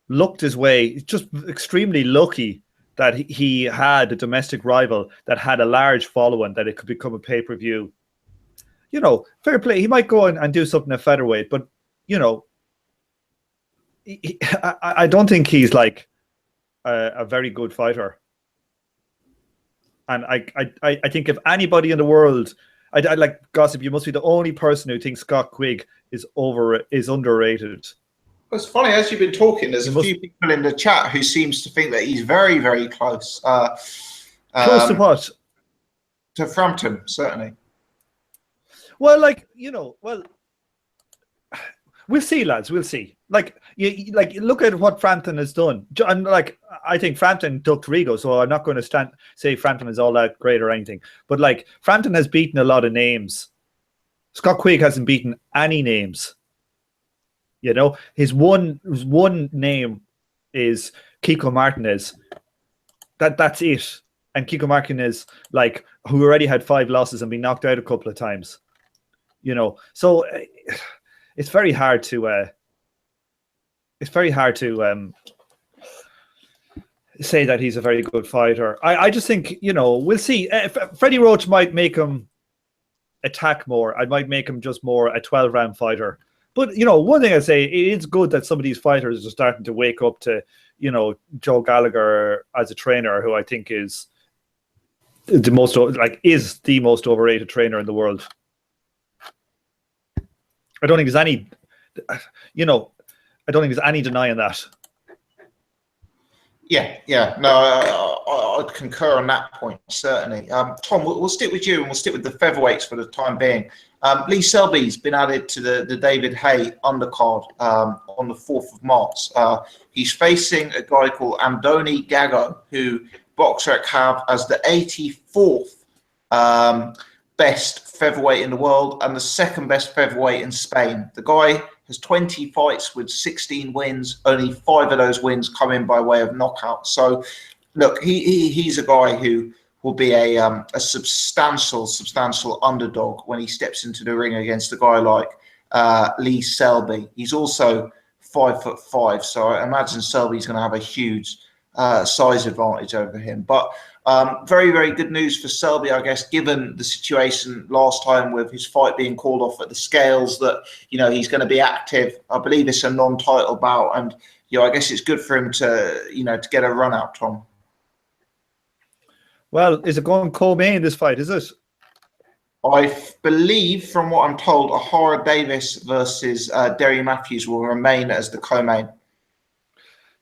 looked his way, just extremely lucky that he had a domestic rival that had a large following, that it could become a pay-per-view. Fair play. He might go and do something at featherweight, but, I don't think he's like a very good fighter. And I think if anybody in the world, I like Gossip, you must be the only person who thinks Scott Quigg is underrated. It's funny, as you've been talking, there's a few people in the chat who seems to think that he's very, very close. Close to what? To Frampton, certainly. Well, we'll see, lads. We'll see. Look at what Frampton has done. And I think Frampton ducked Rigo, so I'm not going to say Frampton is all that great or anything. But Frampton has beaten a lot of names. Scott Quigg hasn't beaten any names. His one name is Kiko Martinez. That's it. And Kiko Martinez, who already had 5 losses and been knocked out a couple of times. So it's very hard to say that he's a very good fighter. I just think, we'll see. Freddie Roach might make him attack more. I might make him just more a 12-round fighter. But, one thing I say, it is good that some of these fighters are starting to wake up to, Joe Gallagher as a trainer, who I think is the most overrated trainer in the world. I don't think there's any, denying that. Yeah. No, I'd concur on that point, certainly. Tom, we'll stick with you and we'll stick with the featherweights for the time being. Lee Selby's been added to the David Haye undercard on the 4th of March. He's facing a guy called Andoni Gago, who Boxrec have as the 84th best featherweight in the world and the 2nd best featherweight in Spain. The guy has 20 fights with 16 wins. Only 5 of those wins come in by way of knockout. So, look, he's a guy who will be a substantial underdog when he steps into the ring against a guy like Lee Selby. He's also 5'5", so I imagine Selby's going to have a huge size advantage over him. But very, very good news for Selby, I guess, given the situation last time with his fight being called off at the scales, that, you know, he's going to be active. I believe it's a non-title bout, and, you know, I guess it's good for him to, you know, to get a run out, Tom. Well, is it going co-main this fight, is it? I believe, from what I'm told, Ahara Davis versus Derry Matthews will remain as the co-main.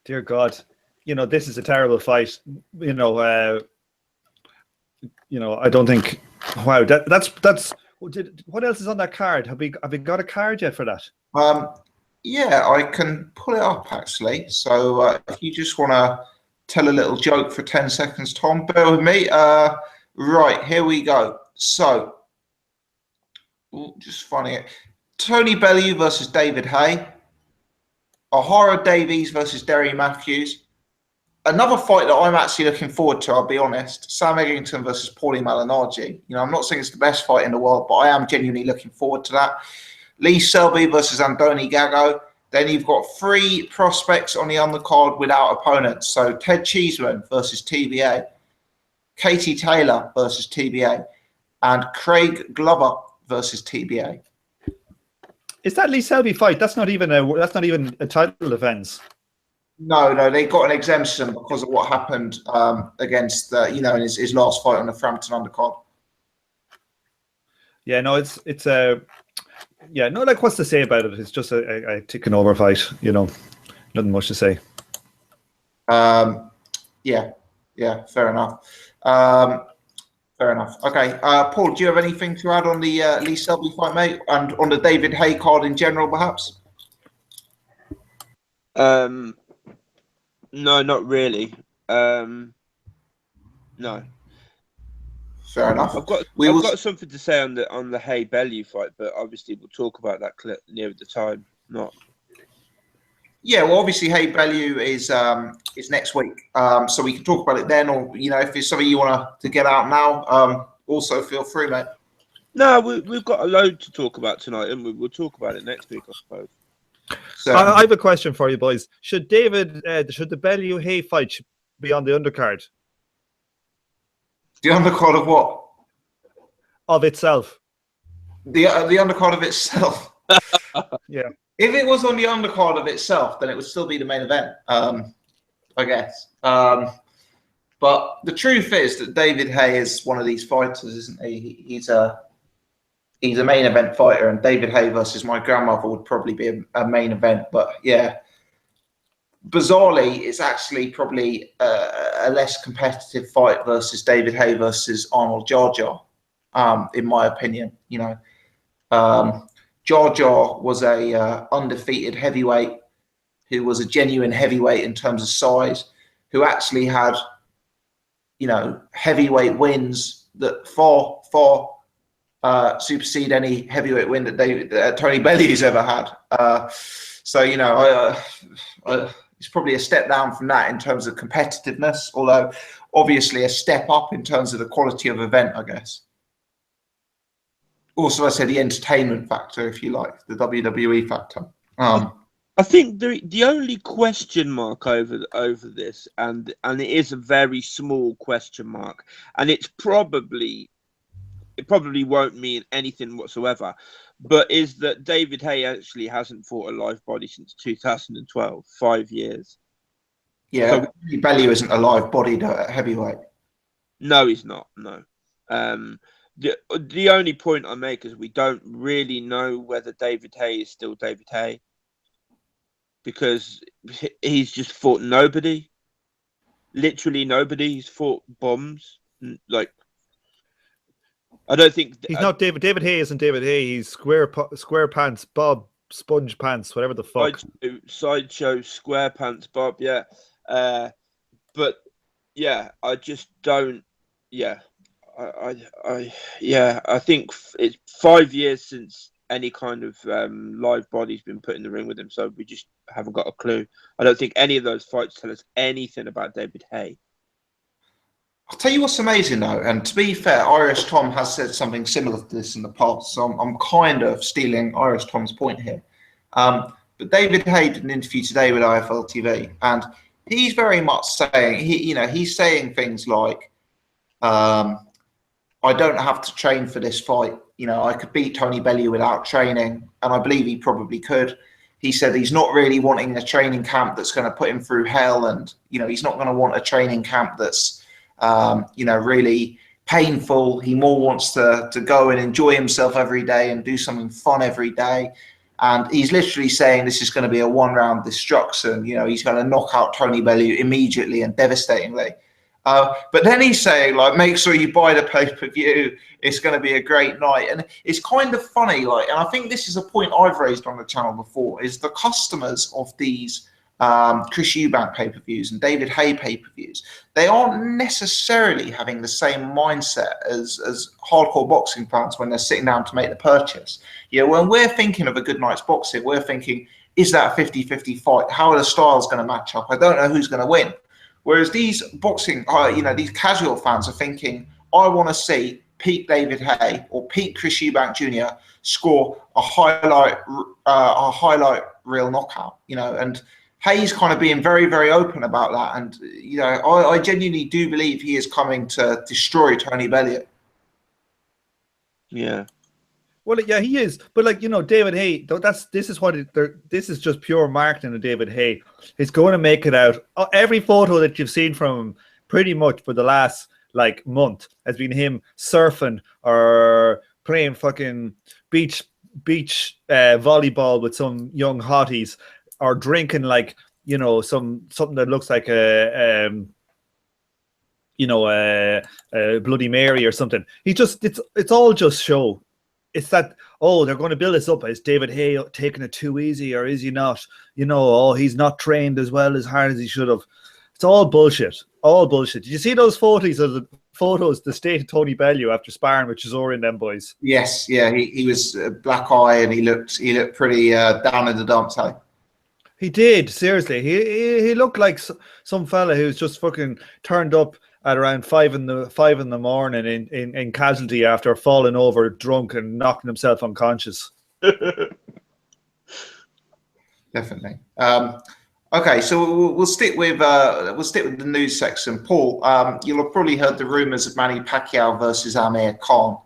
Dear God, you know, this is a terrible fight. You know, I don't think. Wow, that's. What else is on that card? Have we got a card yet for that? Yeah, I can pull it up actually. So if you just want to tell a little joke for 10 seconds, Tom, bear with me. Right, here we go. So, just finding it. Tony Bellew versus David Haye. Ahara Davies versus Derry Matthews. Another fight that I'm actually looking forward to, I'll be honest. Sam Eggington versus Paulie Malignaggi. You know, I'm not saying it's the best fight in the world, but I am genuinely looking forward to that. Lee Selby versus Andoni Gago. Then you've got 3 prospects on the undercard without opponents. So Ted Cheeseman versus TBA, Katie Taylor versus TBA, and Craig Glover versus TBA. Is that Lee Selby fight? That's not even a title defense. No, they got an exemption because of what happened against in his last fight on the Frampton undercard. Yeah, no, it's no, like, what's to say about it? It's just a ticking over fight, you know, nothing much to say. Yeah, fair enough. Fair enough. Okay, Paul, do you have anything to add on the Lee Selby fight, mate, and on the David Haye card in general, perhaps? No, not really. No. Fair enough. I've got something to say on the Haye Bellew fight, but obviously we'll talk about that clip near the time. Not. Yeah, well, obviously Haye Bellew is next week, so we can talk about it then, or, you know, if it's something you want to get out now, also feel free, mate. No, we've got a load to talk about tonight, and we'll talk about it next week, I suppose. So, I have a question for you, boys. Should the Bellew Haye fight be on the undercard? the undercard of what? Of itself. The undercard of itself. Yeah. If it was on the undercard of itself, then it would still be the main event, I guess. But the truth is that David Haye is one of these fighters, isn't he? He's a main event fighter, and David Haye versus my grandmother would probably be a main event. But yeah, bizarrely, it's actually probably a less competitive fight versus David Haye versus Arnold Jar Jar, in my opinion. You know, Jar Jar was a undefeated heavyweight who was a genuine heavyweight in terms of size, who actually had, you know, heavyweight wins that far supersede any heavyweight win that Tony Bellew's ever had. So, you know, it's probably a step down from that in terms of competitiveness, although obviously a step up in terms of the quality of event, I guess. Also, I say the entertainment factor, if you like, the WWE factor. I think the only question mark over this, and it is a very small question mark, and it probably won't mean anything whatsoever, but is that David Haye actually hasn't fought a live body since 2012, 5 years. Yeah, so, Bellew isn't a live-bodied heavyweight. No, he's not. No. The only point I make is we don't really know whether David Haye is still David Haye, because he's just fought nobody. Literally nobody. He's fought bombs. Like, I don't think he's not David. David Haye isn't David Haye. He's square pants Bob, sponge pants, whatever the fuck. Sideshow square pants Bob. Yeah, but yeah, I just don't. Yeah, I think it's 5 years since any kind of live body's been put in the ring with him, so we just haven't got a clue. I don't think any of those fights tell us anything about David Haye. I'll tell you what's amazing though, and to be fair, Irish Tom has said something similar to this in the past, so I'm kind of stealing Irish Tom's point here. But David Haye did an interview today with IFL TV, and he's very much saying he's saying things like, I don't have to train for this fight. I could beat Tony Bellew without training, and I believe he probably could. He said he's not really wanting a training camp that's going to put him through hell, and he's not going to want a training camp that's really painful. He more wants to go and enjoy himself every day and do something fun every day. And he's literally saying this is going to be a one-round destruction. He's going to knock out Tony Bellew immediately and devastatingly. But then he's saying, like, make sure you buy the pay-per-view. It's going to be a great night. And it's kind of funny, and I think this is a point I've raised on the channel before, is the customers of these Chris Eubank pay-per-views and David Haye pay-per-views, they aren't necessarily having the same mindset as hardcore boxing fans when they're sitting down to make the purchase. When we're thinking of a good night's boxing, we're thinking, is that a 50-50 fight? How are the styles going to match up? I don't know who's going to win. Whereas these boxing, these casual fans are thinking, I want to see peak David Haye or peak Chris Eubank Jr. score a highlight reel knockout, and Haye's kind of being very, very open about that. And, I genuinely do believe he is coming to destroy Tony Bellew. Yeah. Well, yeah, he is. But, David Haye, this is just pure marketing of David Haye. He's going to make it out. Every photo that you've seen from him pretty much for the last, month has been him surfing or playing fucking beach volleyball with some young hotties, or drinking something that looks like a Bloody Mary or something. It's all just show. It's that, they're going to build this up. Is David Haye taking it too easy, or is he not? He's not trained as well as hard as he should have. It's all bullshit. All bullshit. Did you see those photos the state of Tony Bellew after sparring with Chisora and them boys? Yes, yeah, he was black eye and he looked pretty down in the dumps. Hey? He did, seriously. He looked like some fella who's just fucking turned up at around 5 in the morning in casualty after falling over drunk and knocking himself unconscious. Definitely. Okay, so we'll stick with the news section. Paul, you'll have probably heard the rumours of Manny Pacquiao versus Amir Khan.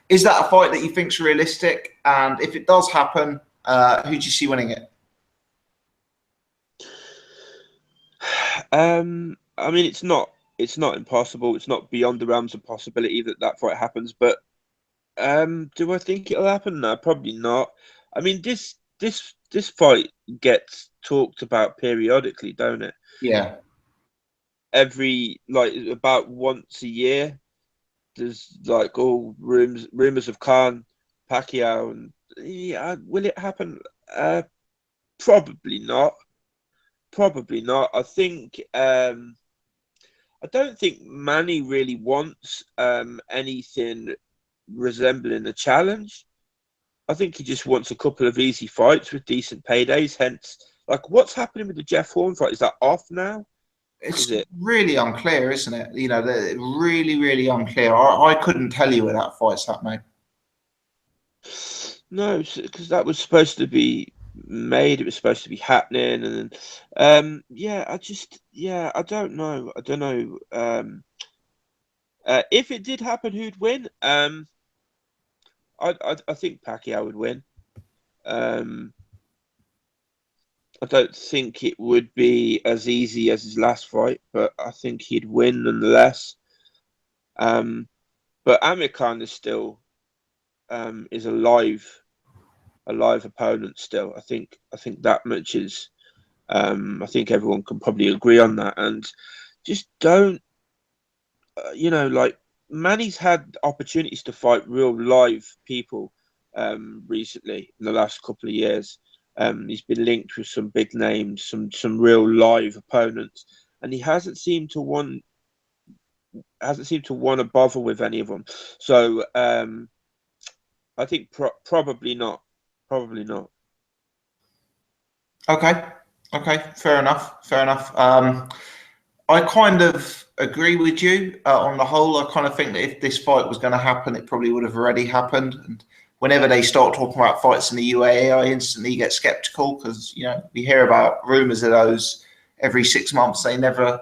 Is that a fight that you think's realistic? And if it does happen, who do you see winning it? I mean, it's not impossible. It's not beyond the realms of possibility that fight happens. But do I think it'll happen? No, probably not. I mean, this fight gets talked about periodically, don't it? Yeah. About once a year, there's rumors of Khan, Pacquiao, and will it happen? Probably not. Probably not. I think I don't think Manny really wants anything resembling a challenge. I think he just wants a couple of easy fights with decent paydays. Hence, what's happening with the Jeff Horn fight? Is that off now? It's really unclear, isn't it? Really, really unclear. I couldn't tell you where that fight's at, mate. No, because that was supposed to be made. It was supposed to be happening, and then I don't know. If it did happen, who'd win? I think Pacquiao would win. I don't think it would be as easy as his last fight, but I think he'd win nonetheless. But Amir Khan is still is a live opponent still. I think that much is. I think everyone can probably agree on that. And just don't, Manny's had opportunities to fight real live people recently in the last couple of years. He's been linked with some big names, some real live opponents, and he hasn't seemed to want to bother with any of them. So I think probably not. Probably not. Okay, fair enough. I kind of agree with you on the whole. I kind of think that if this fight was going to happen, it probably would have already happened. And whenever they start talking about fights in the UAE, I instantly get skeptical because we hear about rumours of those every 6 months. They never.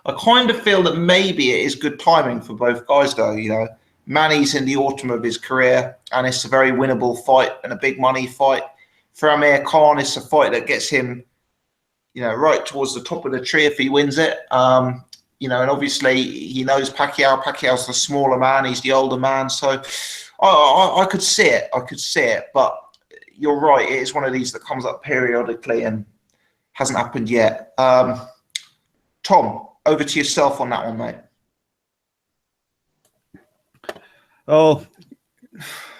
I kind of feel that maybe it is good timing for both guys, though. You know, Manny's in the autumn of his career, and it's a very winnable fight and a big money fight. For Amir Khan, it's a fight that gets him, you know, right towards the top of the tree if he wins it. You know, and obviously he knows Pacquiao. Pacquiao's the smaller man. He's the older man. So I could see it. I could see it. But you're right. It is one of these that comes up periodically and hasn't happened yet. Tom, over to yourself on that one, mate. Oh,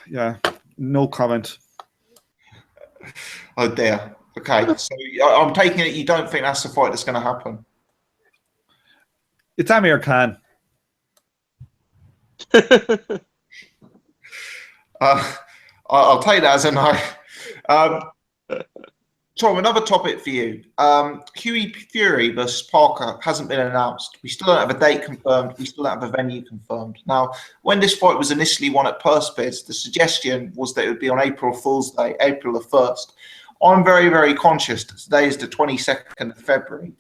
yeah. No comment. Oh, dear. Okay. So I'm taking it you don't think that's the fight that's going to happen? It's Amir Khan. I'll take that as a no. Tom, another topic for you. Hughie Fury versus Parker hasn't been announced. We still don't have a date confirmed. We still don't have a venue confirmed. Now, when this fight was initially won at purse bids, the suggestion was that it would be on April Fool's Day, April the 1st. I'm very, very conscious that today is the 22nd of February.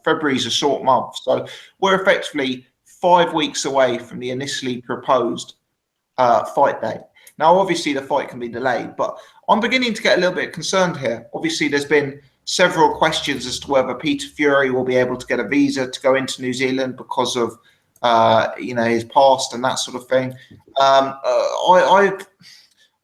February is a short month. So we're effectively 5 weeks away from the initially proposed fight date. Now, obviously, the fight can be delayed, but I'm beginning to get a little bit concerned here. Obviously, there's been several questions as to whether Peter Fury will be able to get a visa to go into New Zealand because of, you know, his past and that sort of thing. I'm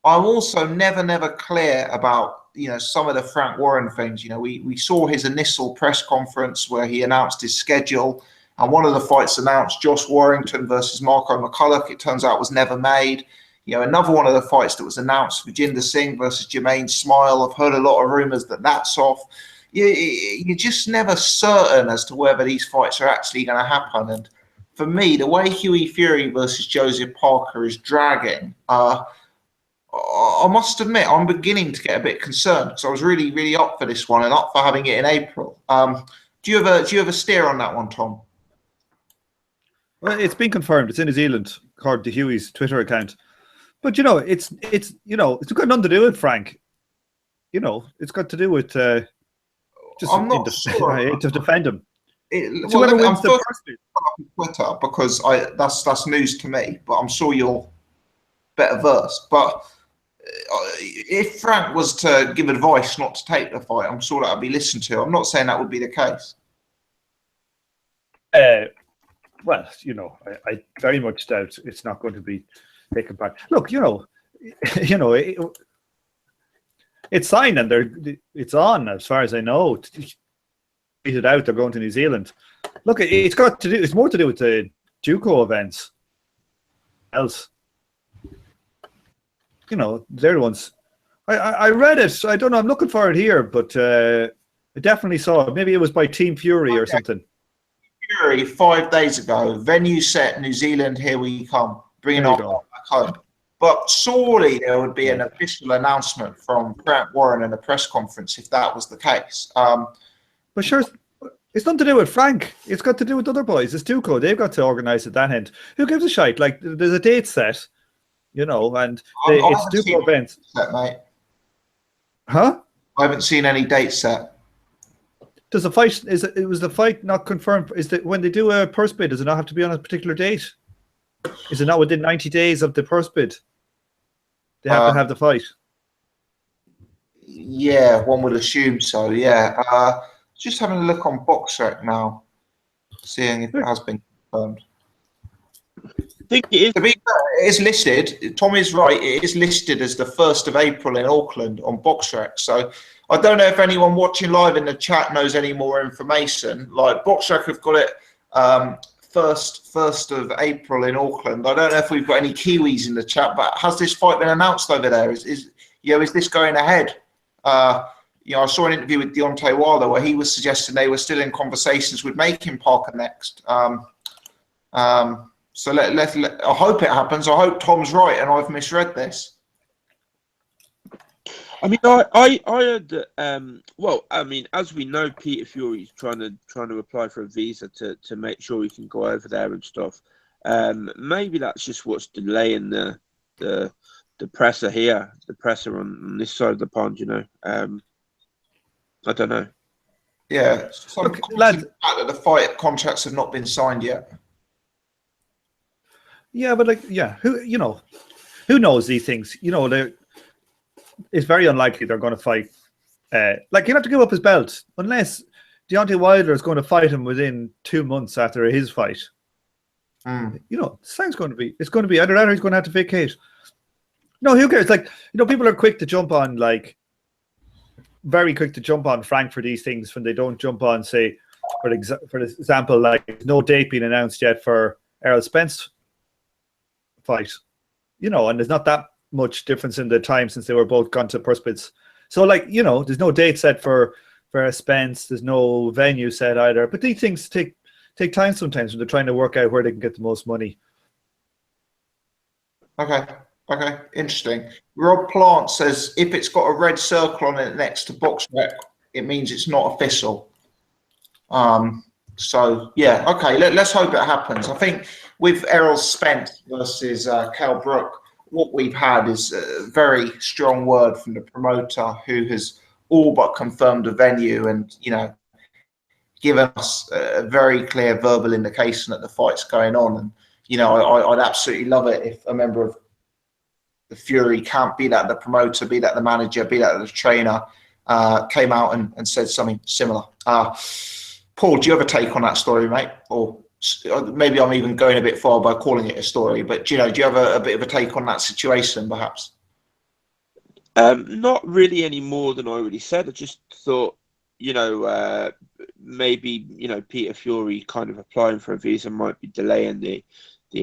also never clear about, you know, some of the Frank Warren things. You know, we saw his initial press conference where he announced his schedule, and one of the fights announced, Josh Warrington versus Marco McCulloch, it turns out was never made. You know, another one of the fights that was announced, Virginder Singh versus Jermaine Smile. I've heard a lot of rumours that that's off. You're just never certain as to whether these fights are actually going to happen. And for me, the way Hughie Fury versus Joseph Parker is dragging, I must admit, I'm beginning to get a bit concerned because I was really, really up for this one and up for having it in April. Do you have a steer on that one, Tom? Well, it's been confirmed. It's in New Zealand, according to Hughie's Twitter account. But you know, it's got nothing to do with Frank. You know, it's got to do with just I'm not sure. to defend him. I'm first on Twitter because that's news to me. But I'm sure you're better versed. But if Frank was to give advice not to take the fight, I'm sure that would be listened to. I'm not saying that would be the case. Well, you know, I very much doubt it's not going to be taken back. Look, it's signed and it's on as far as I know. Tweet it out. They're going to New Zealand. Look, it's more to do with the JUCO events. Else, you know, they're the ones. I read it. I don't know. I'm looking for it here, but I definitely saw it. Maybe it was by Team Fury or something. Fury 5 days ago. Venue set. New Zealand. Here we come. Bringing on back home. But surely there would be an official announcement from Frank Warren in a press conference if that was the case. But sure, it's nothing to do with Frank. It's got to do with other boys. It's JUCO. They've got to organise at that end. Who gives a shite? Like, there's a date set, you know, and it's JUCO events. Set, mate. Huh? I haven't seen any dates set. Does the fight was the fight not confirmed? Is that when they do a purse bid, does it not have to be on a particular date? Is it not within 90 days of the purse bid? They have to have the fight. Yeah, one would assume so. Yeah, just having a look on BoxRec now, seeing if it has been confirmed. I think it is. To be fair, it is listed. Tom is right. It is listed as the 1st of April in Auckland on BoxRec. So I don't know if anyone watching live in the chat knows any more information. Like BoxRec have got it 1st of April in Auckland. I don't know if we've got any Kiwis in the chat, but has this fight been announced over there? Is this going ahead? You know, I saw an interview with Deontay Wilder where he was suggesting they were still in conversations with making Parker next. So I hope it happens. I hope Tom's right and I've misread this. I mean, I heard that. Well, I mean, as we know, Peter Fury's trying to apply for a visa to make sure he can go over there and stuff. Maybe that's just what's delaying the presser on this side of the pond. You know, I don't know. Yeah, some Look, comments lads. on the fact that the fight contracts have not been signed yet. Yeah, but like, yeah, who knows these things? It's very unlikely they're going to fight. Like, he'll have to give up his belt unless Deontay Wilder is going to fight him within 2 months after his fight. It's going to be either that or he's going to have to vacate. No, who cares? Like, people are quick to jump on, like, very quick to jump on Frank for these things when they don't jump on, say, for example, like, no date being announced yet for Errol Spence fight. And there's not that much difference in the time since they were both gone to Purspits. So, like, there's no date set for Spence. There's no venue set either. But these things take time sometimes when they're trying to work out where they can get the most money. Okay, interesting. Rob Plant says if it's got a red circle on it next to box rec, it means it's not official. So yeah, okay. Let's hope it happens. I think with Errol Spence versus Cal Brook, what we've had is a very strong word from the promoter, who has all but confirmed the venue and given us a very clear verbal indication that the fight's going on. And I'd absolutely love it if a member of the Fury camp, be that the promoter, be that the manager, be that the trainer, came out and said something similar. Paul, do you have a take on that story, mate? Or maybe I'm even going a bit far by calling it a story, but do you have a bit of a take on that situation, perhaps? Not really any more than I already said. I just thought, maybe, Peter Fury kind of applying for a visa might be delaying the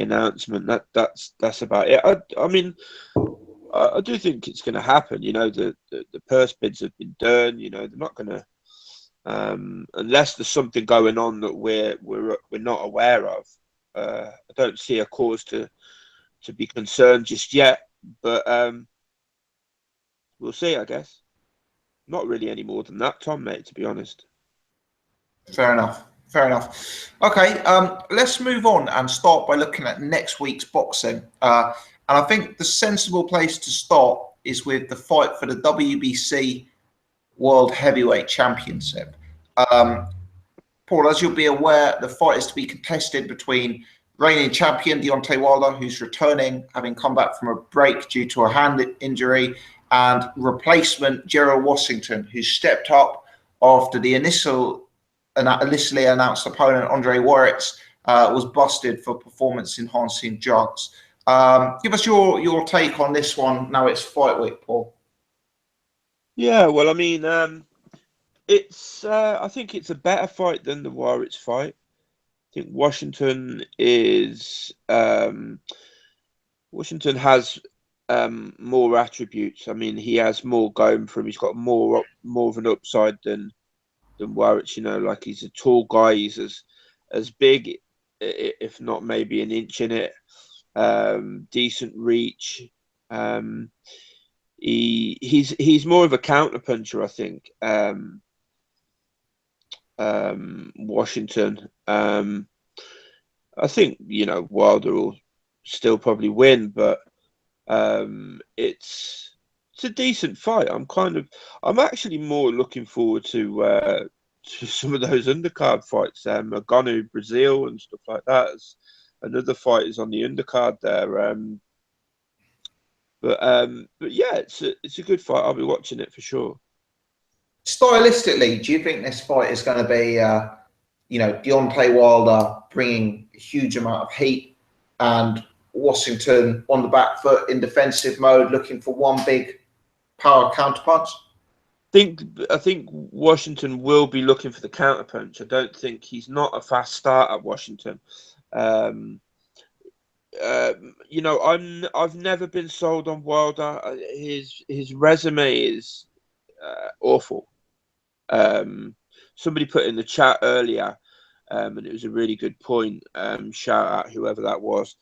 announcement. That's about it. I mean, I do think it's going to happen. The purse bids have been done. They're not going to, unless there's something going on that we're not aware of. I don't see a cause to be concerned just yet. But we'll see, I guess. Not really any more than that, Tom, mate, to be honest. Fair enough. Okay, let's move on and start by looking at next week's boxing. And I think the sensible place to start is with the fight for the WBC World Heavyweight Championship. Paul, as you'll be aware, the fight is to be contested between reigning champion Deontay Wilder, who's returning, having come back from a break due to a hand injury, and replacement Gerald Washington, who stepped up after the initially announced opponent, Andre Warrits, was busted for performance-enhancing drugs. Give us your take on this one. Now it's fight week, Paul. Yeah, well, I mean, it's. I think it's a better fight than the Warrits fight. I think Washington has more attributes. I mean, he has more going for him. He's got more of an upside than Warrits. Like, he's a tall guy. He's as big, if not maybe an inch in it. Decent reach. He's more of a counterpuncher, I think. Washington. I think Wilder will still probably win, but it's a decent fight. I'm actually more looking forward to some of those undercard fights. Ugono, Brazelle, and stuff like that. As another fight is on the undercard there. But yeah, it's a good fight. I'll be watching it for sure. Stylistically, do you think this fight is going to be, Deontay Wilder bringing a huge amount of heat and Washington on the back foot in defensive mode, looking for one big power counterpunch? I think Washington will be looking for the counterpunch. I don't think he's not a fast starter, Washington. I've never been sold on Wilder. His resume is awful. Somebody put in the chat earlier, and it was a really good point. Shout out whoever that was.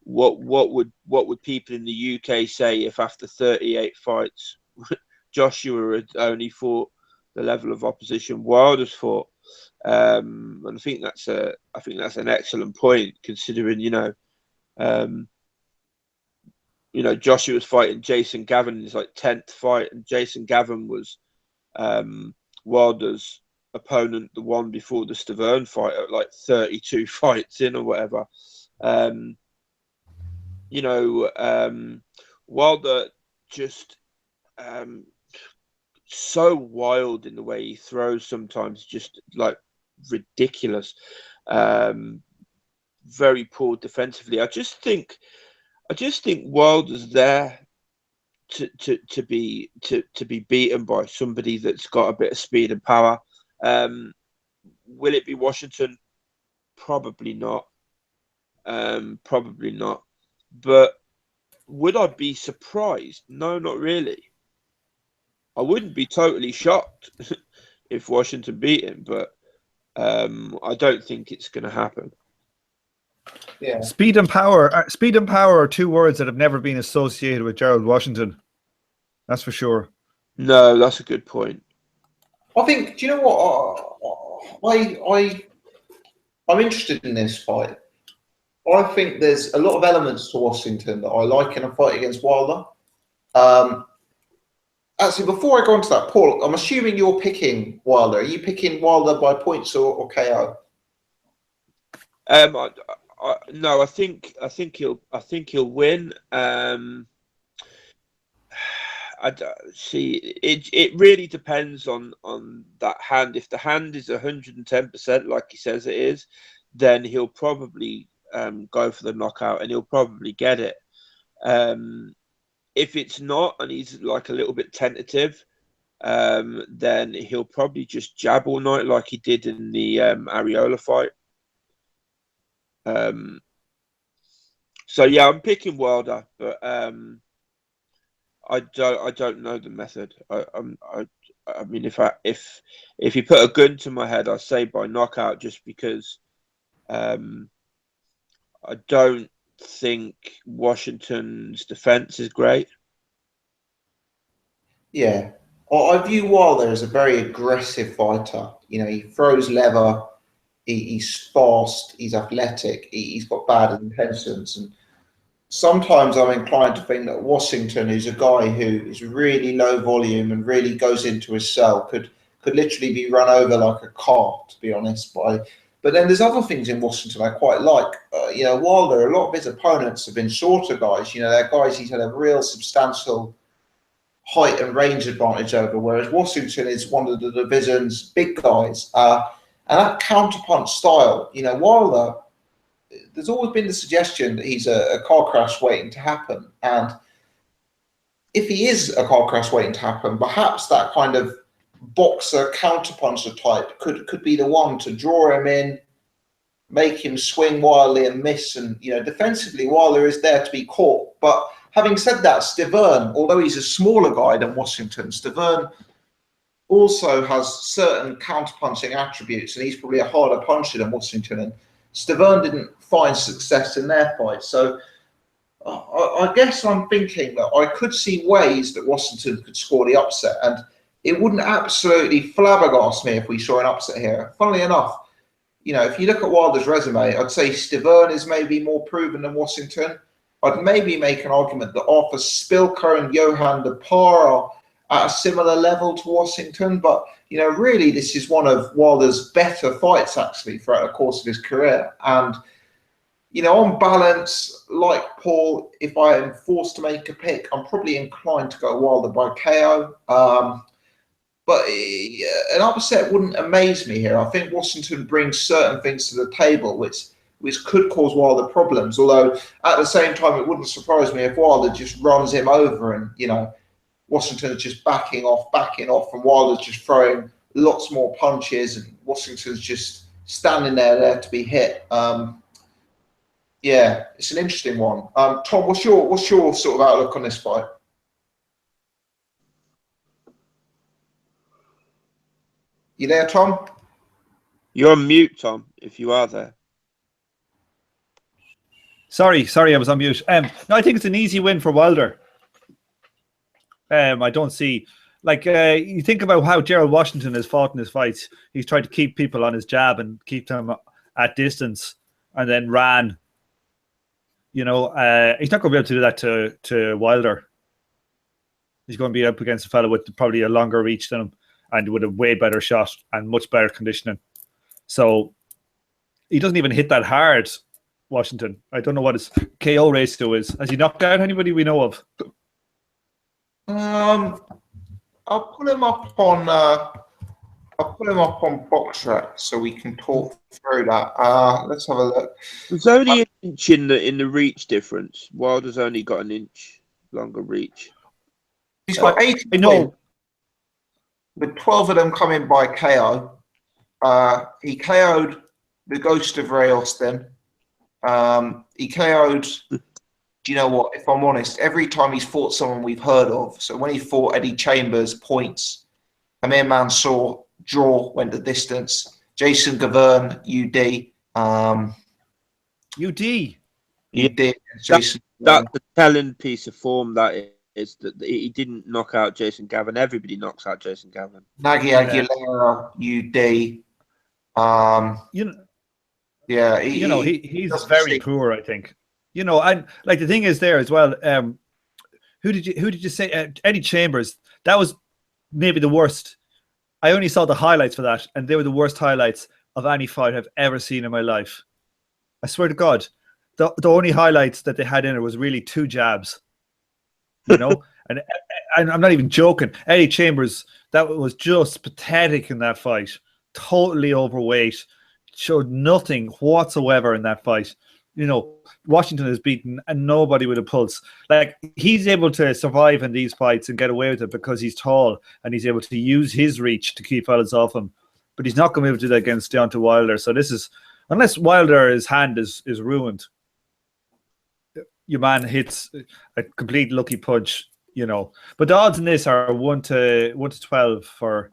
What would people in the UK say if after 38 fights Joshua had only fought the level of opposition Wilder's fought? And I think that's an excellent point, considering Joshua was fighting Jason Gavin in his 10th fight, and Jason Gavin was Wilder's opponent, the one before the Stavern fight, at like 32 fights in or whatever. Wilder just so wild in the way he throws sometimes, just like ridiculous. Very poor defensively. I just think Wilder's there to be beaten by somebody that's got a bit of speed and power. Will it be Washington? Probably not. Probably not. But would I be surprised? No, not really. I wouldn't be totally shocked if Washington beat him, but I don't think it's going to happen. Yeah. Speed and power are two words that have never been associated with Gerald Washington. That's for sure. No, that's a good point. I think. Do you know what? I'm interested in this fight. I think there's a lot of elements to Washington that I like in a fight against Wilder. Actually, before I go into that, Paul, I'm assuming you're picking Wilder. Are you picking Wilder by points or KO? No, I think he'll win. It really depends on that hand. If the hand is 110%, like he says it is, then he'll probably go for the knockout and he'll probably get it. If it's not and he's like a little bit tentative, then he'll probably just jab all night like he did in the Areola fight. So yeah, I'm picking Wilder, but I don't know the method. I mean, if you put a gun to my head, I'd say by knockout, just because I don't think Washington's defense is great. Yeah, I view Wilder as a very aggressive fighter. You know, he throws leather. He's fast. He's athletic. He's got bad intentions, and sometimes I'm inclined to think that Washington is a guy who is really low volume and really goes into his cell. Could literally be run over like a car, to be honest. But then there's other things in Washington I quite like. Wilder, a lot of his opponents have been shorter guys. You know, they're guys he's had a real substantial height and range advantage over, whereas Washington is one of the division's big guys. And that counterpunch style, you know, Wilder, there's always been the suggestion that he's a car crash waiting to happen. And if he is a car crash waiting to happen, perhaps that kind of boxer counterpuncher type could be the one to draw him in, make him swing wildly and miss. And, you know, defensively, Wilder is there to be caught. But having said that, Stavern, although he's a smaller guy than Washington, Stavern also has certain counterpunching attributes, and he's probably a harder puncher than Washington. And Stavern didn't find success in their fight. So I guess I'm thinking that I could see ways that Washington could score the upset, and it wouldn't absolutely flabbergast me if we saw an upset here. Funnily enough, you know, if you look at Wilder's resume, I'd say Stavern is maybe more proven than Washington. I'd maybe make an argument that Arthur Spilker and Johan De Par are at a similar level to Washington. But, you know, really this is one of Wilder's better fights, actually, throughout the course of his career. And, you know, on balance, like Paul, if I am forced to make a pick, I'm probably inclined to go Wilder by KO. But an upset wouldn't amaze me here. I think Washington brings certain things to the table which could cause Wilder problems. Although at the same time, it wouldn't surprise me if Wilder just runs him over and, you know, Washington's just backing off, and Wilder's just throwing lots more punches, and Washington's just standing there to be hit. Yeah, it's an interesting one. Tom, what's your sort of outlook on this fight? You there, Tom? You're on mute, Tom, if you are there. Sorry, I was on mute. No, I think it's an easy win for Wilder. I don't see, you think about how Gerald Washington has fought in his fights. He's tried to keep people on his jab and keep them at distance, and then ran. You know, he's not going to be able to do that to Wilder. He's going to be up against a fellow with probably a longer reach than him. and with a way better shot and much better conditioning. So he doesn't even hit that hard, Washington. I don't know what his KO ratio is. Has he knocked out anybody we know of? I'll pull him up on BoxRec so we can talk through that. Let's have a look. There's only an inch in the reach difference. Wilder's only got an inch longer reach. He's got 80 wins, with 12 of them coming by KO. He KO'd the ghost of Ray Austin. He KO'd, do you know what? If I'm honest, every time he's fought someone we've heard of. So when he fought Eddie Chambers, points. Amir Mansour, draw, went the distance. Jason Gaverne, UD. UD. Jason that's the telling piece of form that is that he didn't knock out Jason Gavin. Everybody knocks out Jason Gavin. Nagy Aguilera, UD. He's very poor, I think. And like the thing is there as well. Who did you say? Eddie Chambers. That was maybe the worst. I only saw the highlights for that, and they were the worst highlights of any fight I've ever seen in my life. I swear to God, the only highlights that they had in it was really 2 jabs. And I'm not even joking. Eddie Chambers, that was just pathetic in that fight. Totally overweight. Showed nothing whatsoever in that fight. Washington is beaten and nobody with a pulse. Like, he's able to survive in these fights and get away with it because he's tall and he's able to use his reach to keep fellas off him. But he's not going to be able to do that against Deontay Wilder. So this is, unless Wilder, his hand is ruined, your man hits a complete lucky punch, But the odds in this are 1 to 12 for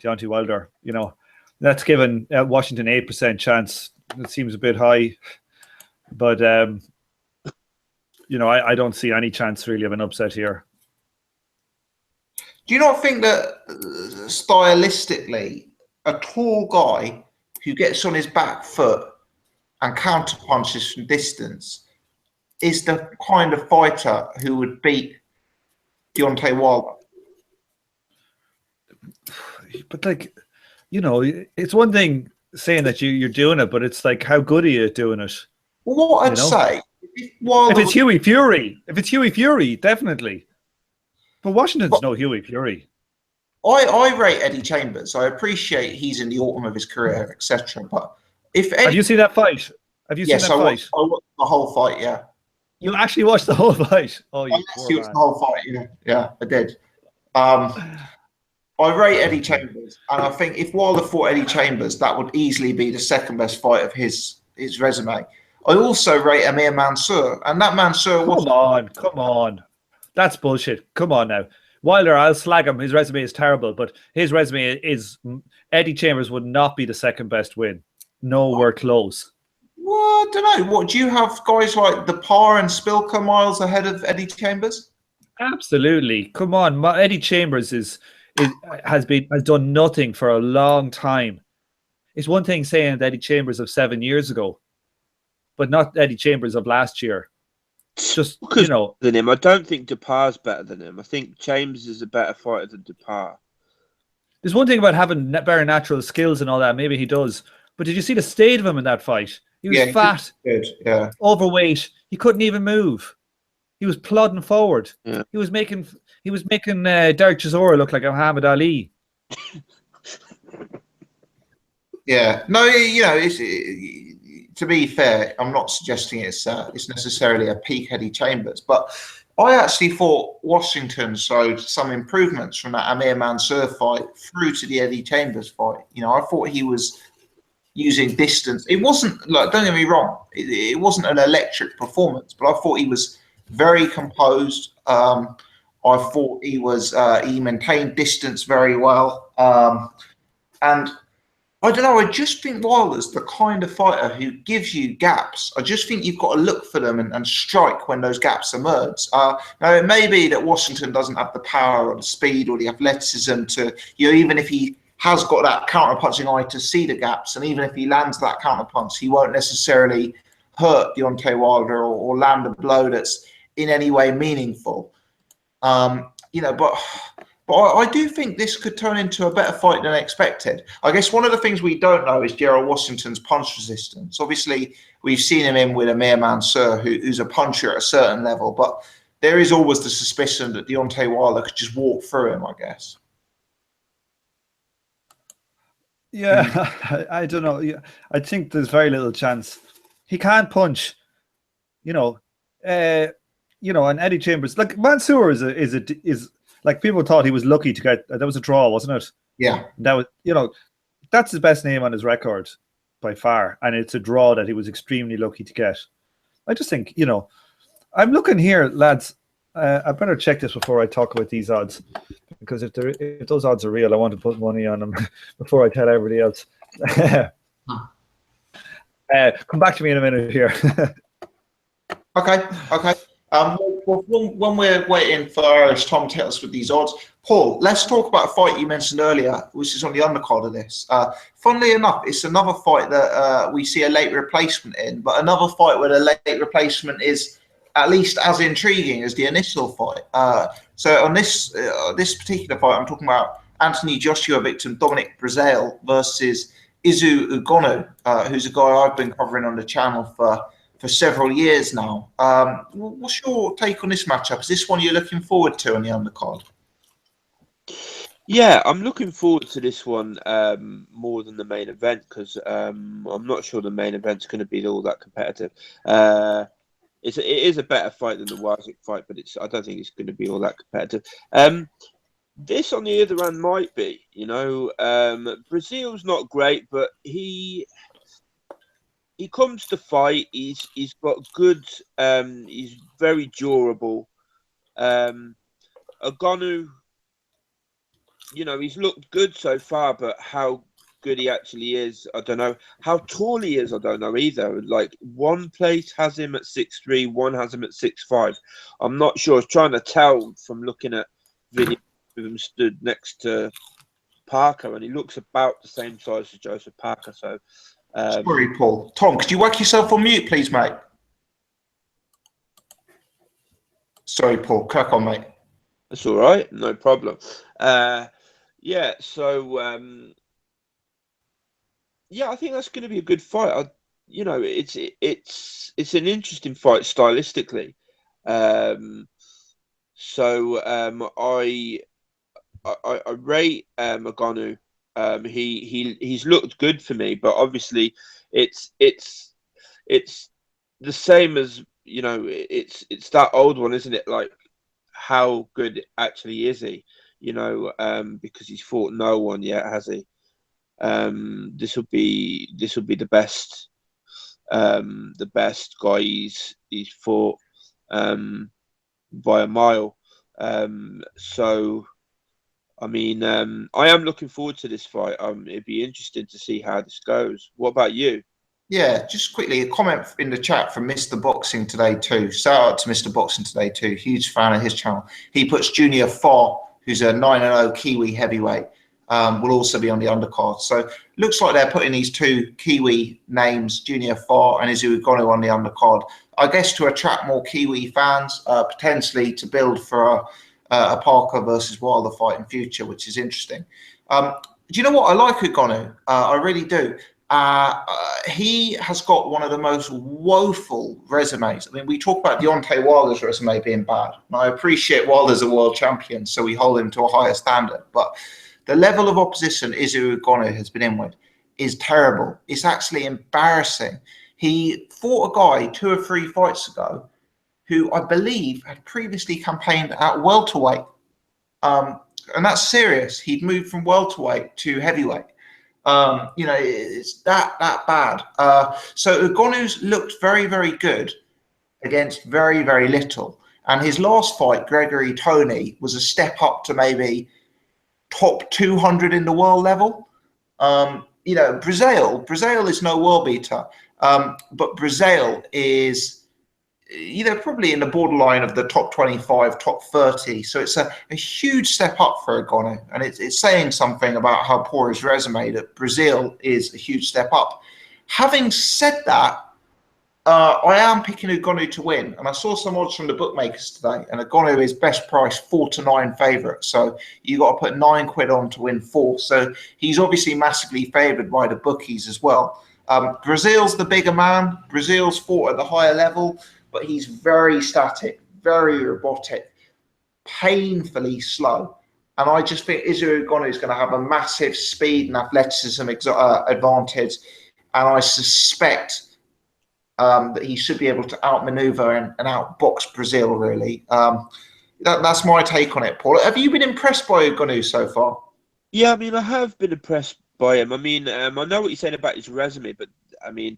Deontay Wilder. That's given Washington 8% chance. It seems a bit high. But, I don't see any chance really of an upset here. Do you not think that stylistically, a tall guy who gets on his back foot and counter punches from distance is the kind of fighter who would beat Deontay Wilder? But, it's one thing saying that you're doing it, but it's like, how good are you at doing it? Well, what I'd say, if it's Huey Fury, definitely. But Washington's no Huey Fury. I rate Eddie Chambers. I appreciate he's in the autumn of his career, etc. But have you seen that fight? Yes, I watched the whole fight. Yeah. You actually watched the whole fight? Oh, you poor man. The whole fight. Yeah, I did. I rate Eddie Chambers, and I think if Wilder fought Eddie Chambers, that would easily be the second best fight of his resume. I also rate Amir Mansour, and that Mansour was... Come on. That's bullshit. Come on now. Wilder, I'll slag him. His resume is terrible, but his resume is... Eddie Chambers would not be the second best win. Nowhere close. Well, I don't know. What, do you have guys like the Parr and Spilker miles ahead of Eddie Chambers? Absolutely. Come on. Eddie Chambers has done nothing for a long time. It's one thing saying Eddie Chambers of 7 years ago, but not Eddie Chambers of last year. Just, than him. I don't think Dupar's better than him. I think Chambers is a better fighter than Dupar. There's one thing about having better natural skills and all that. Maybe he does. But did you see the state of him in that fight? He was fat, overweight. He couldn't even move. He was plodding forward. Yeah. He was making Derek Chisora look like Muhammad Ali. Yeah. No, to be fair, I'm not suggesting it's necessarily a peak Eddie Chambers, but I actually thought Washington showed some improvements from that Amir Mansour fight through to the Eddie Chambers fight. I thought he was using distance. It wasn't, don't get me wrong, it wasn't an electric performance, but I thought he was very composed. I thought he maintained distance very well. And I don't know, I just think Wilder's the kind of fighter who gives you gaps. I just think you've got to look for them and strike when those gaps emerge. Now, it may be that Washington doesn't have the power or the speed or the athleticism to, even if he has got that counter-punching eye to see the gaps, and even if he lands that counter-punch, he won't necessarily hurt Deontay Wilder or land a blow that's in any way meaningful. But But I do think this could turn into a better fight than expected. I guess one of the things we don't know is Gerald Washington's punch resistance. Obviously, we've seen him in with Amir Mansour, who's a puncher at a certain level, but there is always the suspicion that Deontay Wilder could just walk through him, I guess. Yeah, I don't know. Yeah, I think there's very little chance. He can't punch, and Eddie Chambers, like Mansour is like, people thought he was lucky to get that. Was a draw, wasn't it? Yeah, that was that's his best name on his record by far, and it's a draw that he was extremely lucky to get. I just think I'm looking here, lads. I better check this before I talk about these odds, because if those odds are real, I want to put money on them before I tell everybody else. Come back to me in a minute here. Okay. Well, when we're waiting for Tom to tell us with these odds, Paul, let's talk about a fight you mentioned earlier, which is on the undercard of this. Funnily enough, it's another fight that we see a late replacement in, but another fight where the late replacement is at least as intriguing as the initial fight. So on this particular fight, I'm talking about Anthony Joshua victim Dominic Brazelle versus Ugono, who's a guy I've been covering on the channel for several years now. What's your take on this matchup? Is this one you're looking forward to on the undercard? Yeah, I'm looking forward to this one more than the main event, because I'm not sure the main event's going to be all that competitive. It is a better fight than the Wazik fight, but I don't think it's going to be all that competitive. This, on the other hand, might be. Brazil's not great, but he comes to fight. He's got good. He's very durable. Ugono, he's looked good so far, but how good he actually is, I don't know. How tall he is, I don't know either. Like, one place has him at 6'3", one has him at 6'5". I'm not sure. I was trying to tell from looking at videos of him stood next to Parker, and he looks about the same size as Joseph Parker. So, sorry, Paul. Tom, could you whack yourself on mute, please, mate? Sorry, Paul. Crack on, mate. That's all right. No problem. Yeah. So. Yeah, I think that's going to be a good fight. It's an interesting fight stylistically. So I rate Ugono. He's looked good for me, but obviously it's the same as it's that old one, isn't it? Like, how good actually is he? Because he's fought no one yet, has he? This will be the best guy he's fought by a mile. So I mean, I am looking forward to this fight. It'd be interesting to see how this goes. What about you? Yeah, just quickly, a comment in the chat from Mr. Boxing Today too. Shout out to Mr. Boxing Today too. Huge fan of his channel. He puts Junior Farr, who's a 9-0 Kiwi heavyweight, will also be on the undercard. So looks like they're putting these two Kiwi names, Junior Farr and Izu Ugono, on the undercard, I guess to attract more Kiwi fans, potentially to build for a Parker versus Wilder fight in future, which is interesting. Do you know what? I like Ugono. I really do. He has got one of the most woeful resumes. I mean, we talk about Deontay Wilder's resume being bad. And I appreciate Wilder's a world champion, so we hold him to a higher standard. But the level of opposition Izu Ugono has been in with is terrible. It's actually embarrassing. He fought a guy 2 or 3 fights ago who I believe had previously campaigned at welterweight. And that's serious. He'd moved from welterweight to heavyweight. It's that bad. So Ugono's looked very, very good against very, very little. And his last fight, Gregory Toney, was a step up to maybe top 200 in the world level. Brazelle is no world beater, but Brazelle is probably in the borderline of the top 25, top 30. So it's a huge step up for Ugono, and it's saying something about how poor his resume that Brazil is a huge step up. Having said that, I am picking Ugono to win, and I saw some odds from the bookmakers today, and Ugono is best price 4-9 favourite. So you got to put £9 on to win 4. So he's obviously massively favoured by the bookies as well. Brazille's the bigger man. Brazille's fought at the higher level, but he's very static, very robotic, painfully slow. And I just think Ugono is going to have a massive speed and athleticism advantage, and I suspect that he should be able to outmaneuver and outbox Brazelle, really. That's my take on it, Paul. Have you been impressed by Ugono so far? Yeah, I mean, I have been impressed by him. I mean, I know what you're saying about his resume, but I mean,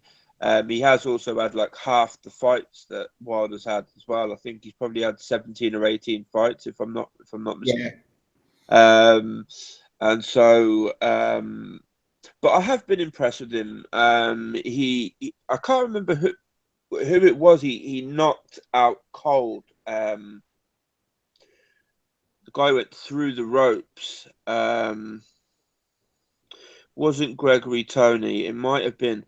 he has also had like half the fights that Wilder's had as well. I think he's probably had 17 or 18 fights, if I'm not mistaken. Yeah. And so, but I have been impressed with him. He I can't remember who it was. He knocked out cold. The guy went through the ropes. Wasn't Gregory Tony? It might have been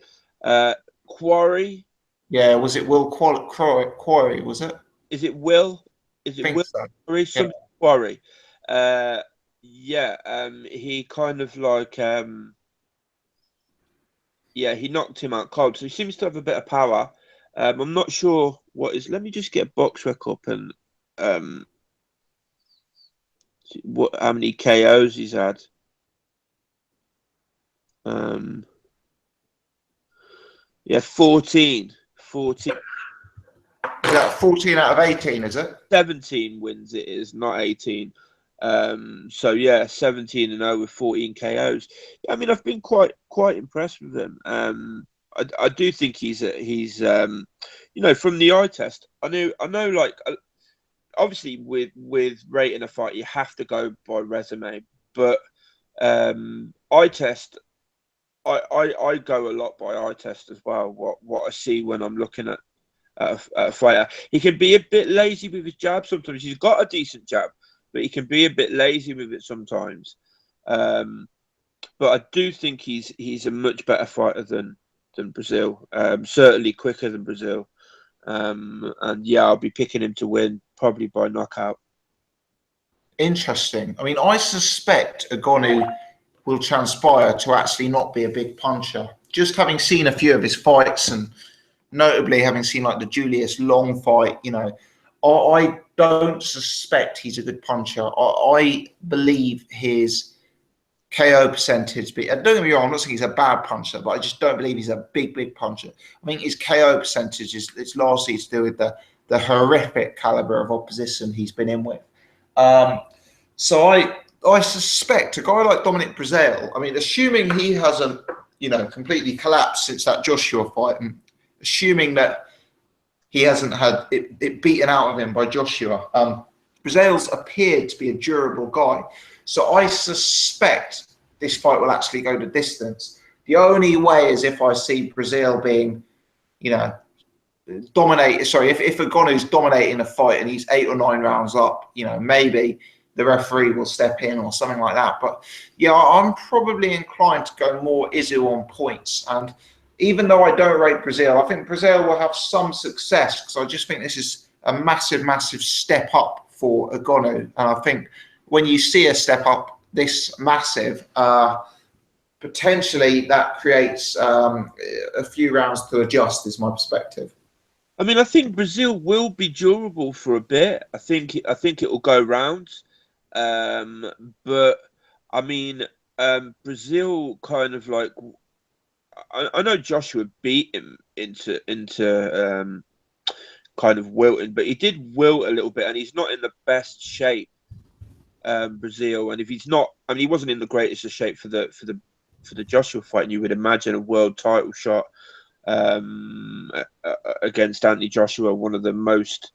Quarry. Yeah, was it Will Quarry? Was it? Is it Will? Is it Will? So. Quarry? Yeah. Quarry. Yeah. He kind of like yeah, he knocked him out cold. So he seems to have a bit of power. I'm not sure what is. Let me just get BoxRec up and how many KOs he's had. Yeah, 14. 14. Is that 14 out of 18, is it? 17 wins it is, not 18. So yeah, 17-0 with 14 KOs. I mean, I've been quite impressed with him. I do think he's you know, from the eye test. I know like obviously with rating a fight you have to go by resume, but eye test, I go a lot by eye test as well. What I see when I'm looking at a fighter. He can be a bit lazy with his jab sometimes. He's got a decent jab, but he can be a bit lazy with it sometimes. But I do think he's a much better fighter than Brazelle. Certainly quicker than Brazelle. And yeah, I'll be picking him to win, probably by knockout. Interesting. I mean, I suspect Ugono will transpire to actually not be a big puncher. Just having seen a few of his fights, and notably having seen like the Julius Long fight, you know, I don't suspect he's a good puncher. I believe his KO percentage, don't get me wrong, I'm not saying he's a bad puncher, but I just don't believe he's a big puncher. I mean, his KO percentage it's largely to do with the horrific caliber of opposition he's been in with. So I suspect a guy like Dominic Brazelle, I mean, assuming he hasn't, you know, completely collapsed since that Joshua fight, and assuming that he hasn't had it beaten out of him by Joshua, Brazelle's appeared to be a durable guy. So I suspect this fight will actually go the distance. The only way is if I see Brazelle being, you know, dominate. Sorry, if Ugono's dominating a fight and he's 8 or 9 rounds up, you know, maybe the referee will step in or something like that. But yeah, I'm probably inclined to go more Izzy on points. And even though I don't rate Brazelle, I think Brazelle will have some success, because I just think this is a massive step up for Ugono. And I think when you see a step up this massive, potentially that creates a few rounds to adjust, is my perspective. I mean, I think Brazelle will be durable for a bit. I think it will go rounds. But I mean, Brazelle kind of like, I know Joshua beat him into kind of wilting, but he did wilt a little bit, and he's not in the best shape, Brazelle. And if he's not, I mean, he wasn't in the greatest of shape for the Joshua fight, and you would imagine a world title shot against Anthony Joshua, one of the most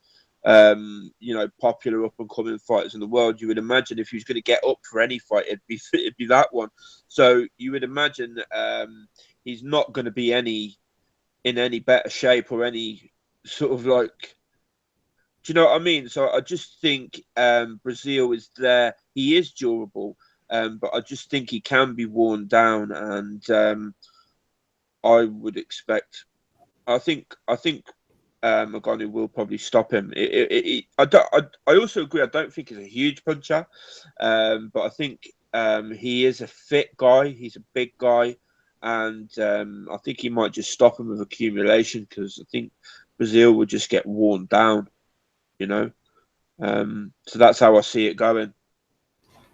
you know, popular up and coming fighters in the world. You would imagine if he was going to get up for any fight, it'd be that one. So you would imagine he's not going to be in any better shape or any sort of like, do you know what I mean? So I just think Brazelle is there. He is durable, but I just think he can be worn down, and I would expect I think Ugono will probably stop him. I also agree. I don't think he's a huge puncher, but I think he is a fit guy. He's a big guy, and I think he might just stop him with accumulation because I think Brazille would just get worn down. So that's how I see it going.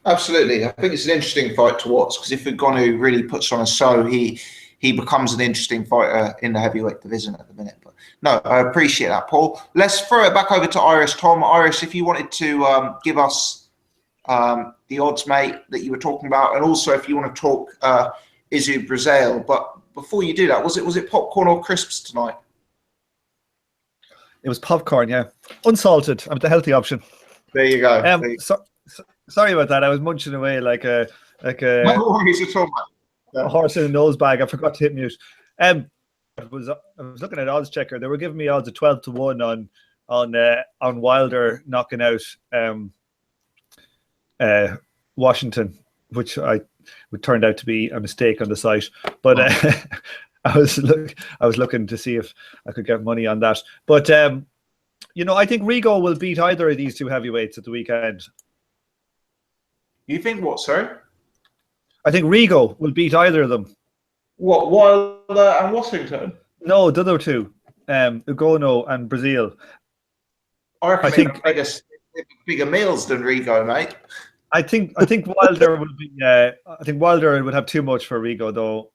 Absolutely. I think it's an interesting fight to watch because if Ugono really puts on a show, he becomes an interesting fighter in the heavyweight division at the minute. But no, I appreciate that, Paul. Let's throw it back over to Iris. Tom, Iris, if you wanted to give us the odds, mate, that you were talking about, and also if you want to talk Izu Brazelle. But before you do that, was it popcorn or crisps tonight? It was popcorn, yeah. Unsalted. I'm the healthy option. There you go. Sorry about that. I was munching away like a no worries at all, a horse in a nose bag. I forgot to hit mute. I was looking at odds checker. They were giving me odds of 12-1 on Wilder knocking out Washington, which would turned out to be a mistake on the site. But I was looking to see if I could get money on that. But I think Rigo will beat either of these two heavyweights at the weekend. You think what, sir? I think Rigo will beat either of them. What, Wilder and Washington? No, the other two, Ugono and Brazille. I think bigger meals than Rigo, mate. I think Wilder would be. I think Wilder would have too much for Rigo, though.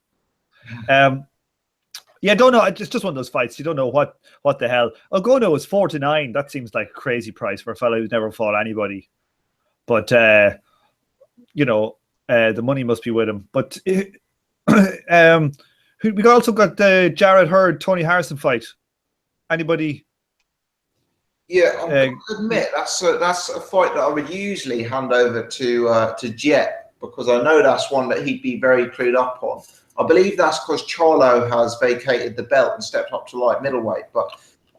Yeah, don't know. It's just one of those fights. You don't know what the hell. Ugono is 4-9. That seems like a crazy price for a fellow who's never fought anybody. But the money must be with him. But we also got the Jared Hurd Tony Harrison fight. Anybody? Yeah, I'm going to admit that's a fight that I would usually hand over to Jet because I know that's one that he'd be very clued up on. I believe that's because Charlo has vacated the belt and stepped up to light middleweight. But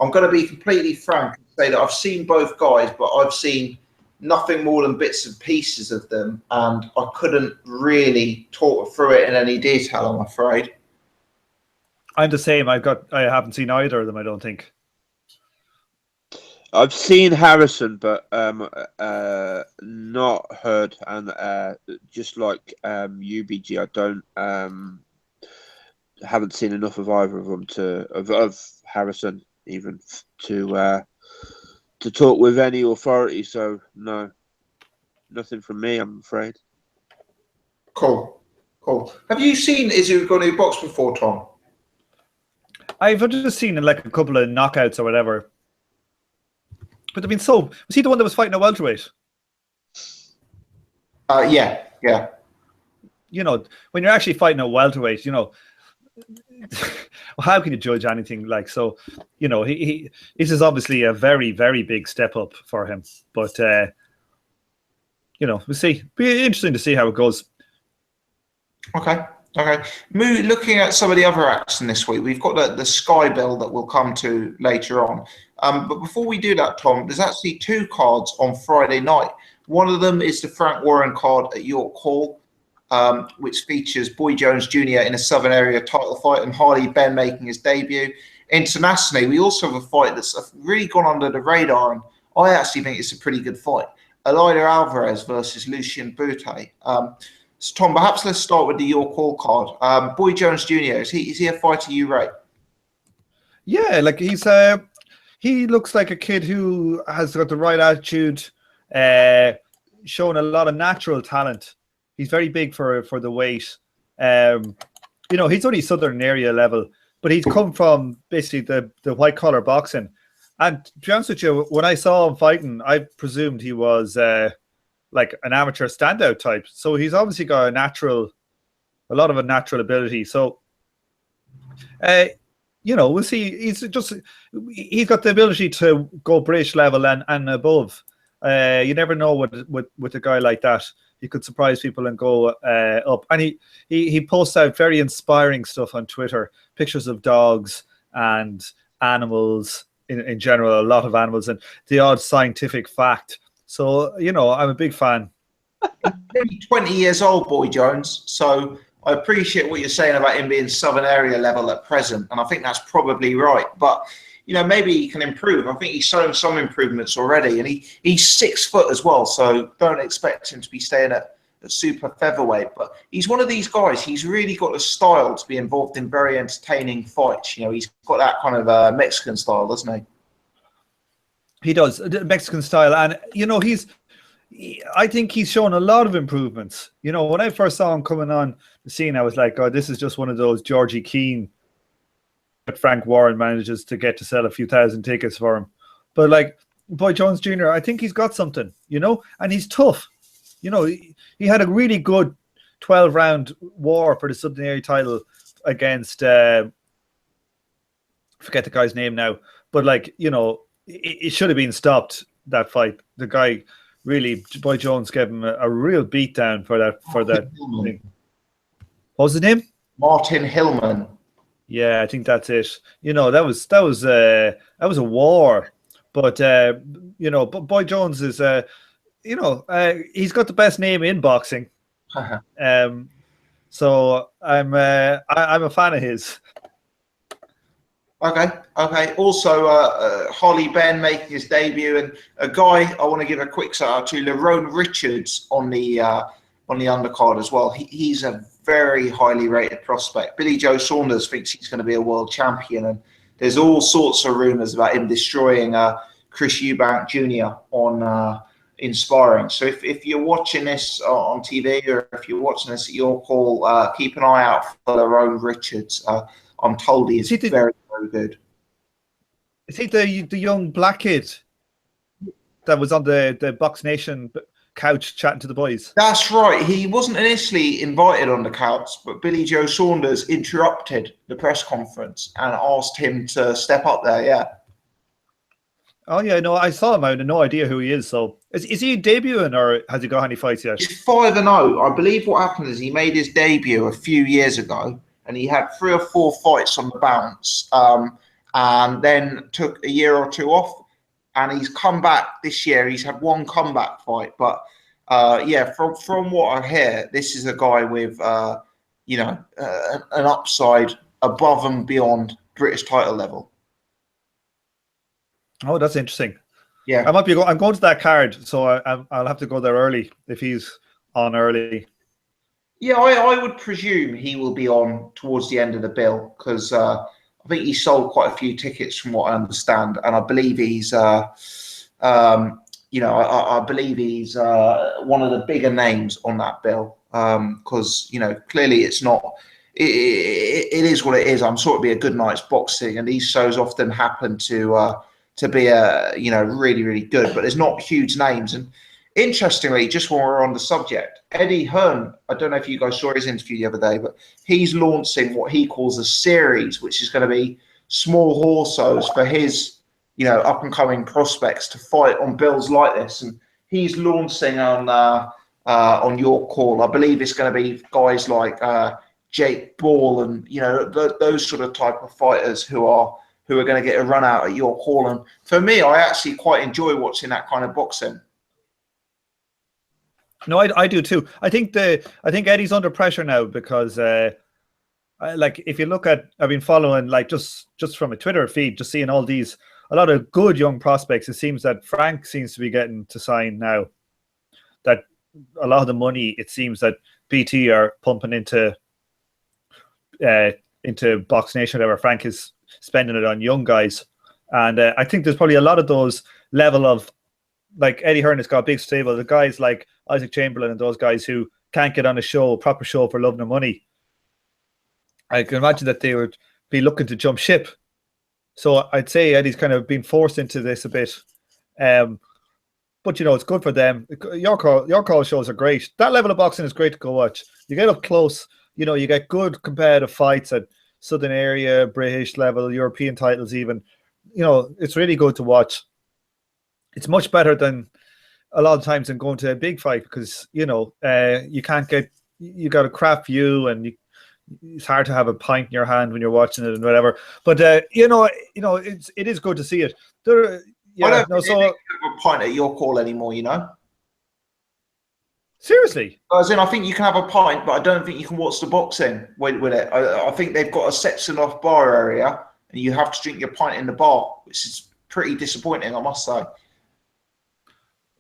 I'm going to be completely frank and say that I've seen both guys, but I've seen nothing more than bits and pieces of them, and I couldn't really talk through it in any detail, I'm afraid. I'm the same. I haven't seen either of them, I don't think. I've seen Harrison, but not Hurd, and just like UBG, I haven't seen enough of either of them of Harrison even to talk with any authority. So no, nothing from me, I'm afraid. Cool. Have you seen Izu Ugono box before, Tom? I've just seen like a couple of knockouts or whatever. But I mean, was he the one that was fighting a welterweight? Yeah. When you're actually fighting a welterweight, how can you judge anything like so? This is obviously a very, very big step up for him. But we'll see. Be interesting to see how it goes. Okay. Looking at some of the other action this week, we've got the Sky Bill that we'll come to later on. But before we do that, Tom, there's actually two cards on Friday night. One of them is the Frank Warren card at York Hall, which features Boy Jones Jr. in a Southern Area title fight and Harley Ben making his debut. Internationally, we also have a fight that's really gone under the radar, and I actually think it's a pretty good fight. Eleider Alvarez versus Lucien Boutte. So Tom, perhaps let's start with the York Hall card. Boy Jones Jr., is he a fighter you rate? Yeah, like he looks like a kid who has got the right attitude, showing a lot of natural talent. He's very big for the weight. He's only Southern Area level, but he's come from basically the white collar boxing. And to be honest with you, when I saw him fighting, I presumed he was like an amateur standout type. So he's obviously got a lot of a natural ability. So, we'll see. He's got the ability to go British level and above. You never know with a guy like that. He could surprise people and go up. And he posts out very inspiring stuff on Twitter, pictures of dogs and animals in general, a lot of animals, and the odd scientific fact. So, I'm a big fan. He's 20 years old, Boy Jones. So I appreciate what you're saying about him being Southern area level at present, and I think that's probably right. But maybe he can improve. I think he's shown some improvements already, and he's 6 foot as well, so don't expect him to be staying at super featherweight. But he's one of these guys. He's really got the style to be involved in very entertaining fights. He's got that kind of Mexican style, doesn't he? He does, the Mexican style, and I think he's shown a lot of improvements. When I first saw him coming on the scene, I was like, "Oh, this is just one of those Georgie Keane that Frank Warren manages to get to sell a few thousand tickets for him." But like Boy Jones Jr., I think he's got something, and he's tough. He had a really good 12-round war for the Southern Area title against forget the guy's name now, but it should have been stopped, that fight. The guy really, Boy Jones gave him a real beatdown for that thing. What was his name? Martin Hillman. Yeah, I think that's it. That was a war. But but Boy Jones is he's got the best name in boxing. So I'm a fan of his. Okay. Also, Holly Ben making his debut, and a guy I want to give a quick shout out to, Lerone Richards on the undercard as well. He's a very highly rated prospect. Billy Joe Saunders thinks he's going to be a world champion, and there's all sorts of rumours about him destroying Chris Eubank Jr. on in sparring. So if you're watching this on TV, or if you're watching this at your call, keep an eye out for Lerone Richards. I'm told he is very, very good. Is he the young black kid that was on the Box Nation couch chatting to the boys? That's right. He wasn't initially invited on the couch, but Billy Joe Saunders interrupted the press conference and asked him to step up there, yeah. Oh, yeah, no, I saw him. I had no idea who he is. So is he debuting, or has he got any fights yet? He's 5-0. I believe what happened is he made his debut a few years ago, and he had 3 or 4 fights on the bounce, and then took a year or 2 off, and he's come back this year. He's had 1 comeback fight, but from what I hear, this is a guy with an upside above and beyond British title level. Oh, that's interesting. Yeah, I'm going to that card, so I'll have to go there early if he's on early. Yeah, I would presume he will be on towards the end of the bill, because I think he sold quite a few tickets from what I understand, and I believe he's, I believe he's one of the bigger names on that bill, because clearly it's not. It is what it is. I'm sort of be a good night's boxing, and these shows often happen to be really, really good, but there's not huge names. And interestingly, just when we're on the subject, Eddie Hearn, I don't know if you guys saw his interview the other day, but he's launching what he calls a series, which is going to be small horsos for his, up and coming prospects to fight on bills like this. And he's launching on your call. I believe it's going to be guys like Jake Ball and those sort of type of fighters who are going to get a run out at your call. And for me, I actually quite enjoy watching that kind of boxing. No, I do too. I think Eddie's under pressure now because, if you look at, I've been following just from a Twitter feed, just seeing a lot of good young prospects. It seems that Frank seems to be getting to sign now. That a lot of the money, it seems that BT are pumping into Box Nation, whatever. Frank is spending it on young guys, and I think there's probably a lot of those level of, like Eddie Hearn has got a big stable. The guys like Isaac Chamberlain and those guys who can't get on a proper show for love nor money. I can imagine that they would be looking to jump ship. So I'd say Eddie's kind of been forced into this a bit. But it's good for them. Your call shows are great. That level of boxing is great to go watch. You get up close, you get good competitive fights at Southern area, British level, European titles even. It's really good to watch. It's much better than a lot of times than going to a big fight, because you got a crap view, and it's hard to have a pint in your hand when you're watching it and whatever. But it is good to see it. I don't have a pint at your call anymore. Seriously? As in, I think you can have a pint, but I don't think you can watch the boxing with it. I think they've got a sectioned off bar area, and you have to drink your pint in the bar, which is pretty disappointing, I must say.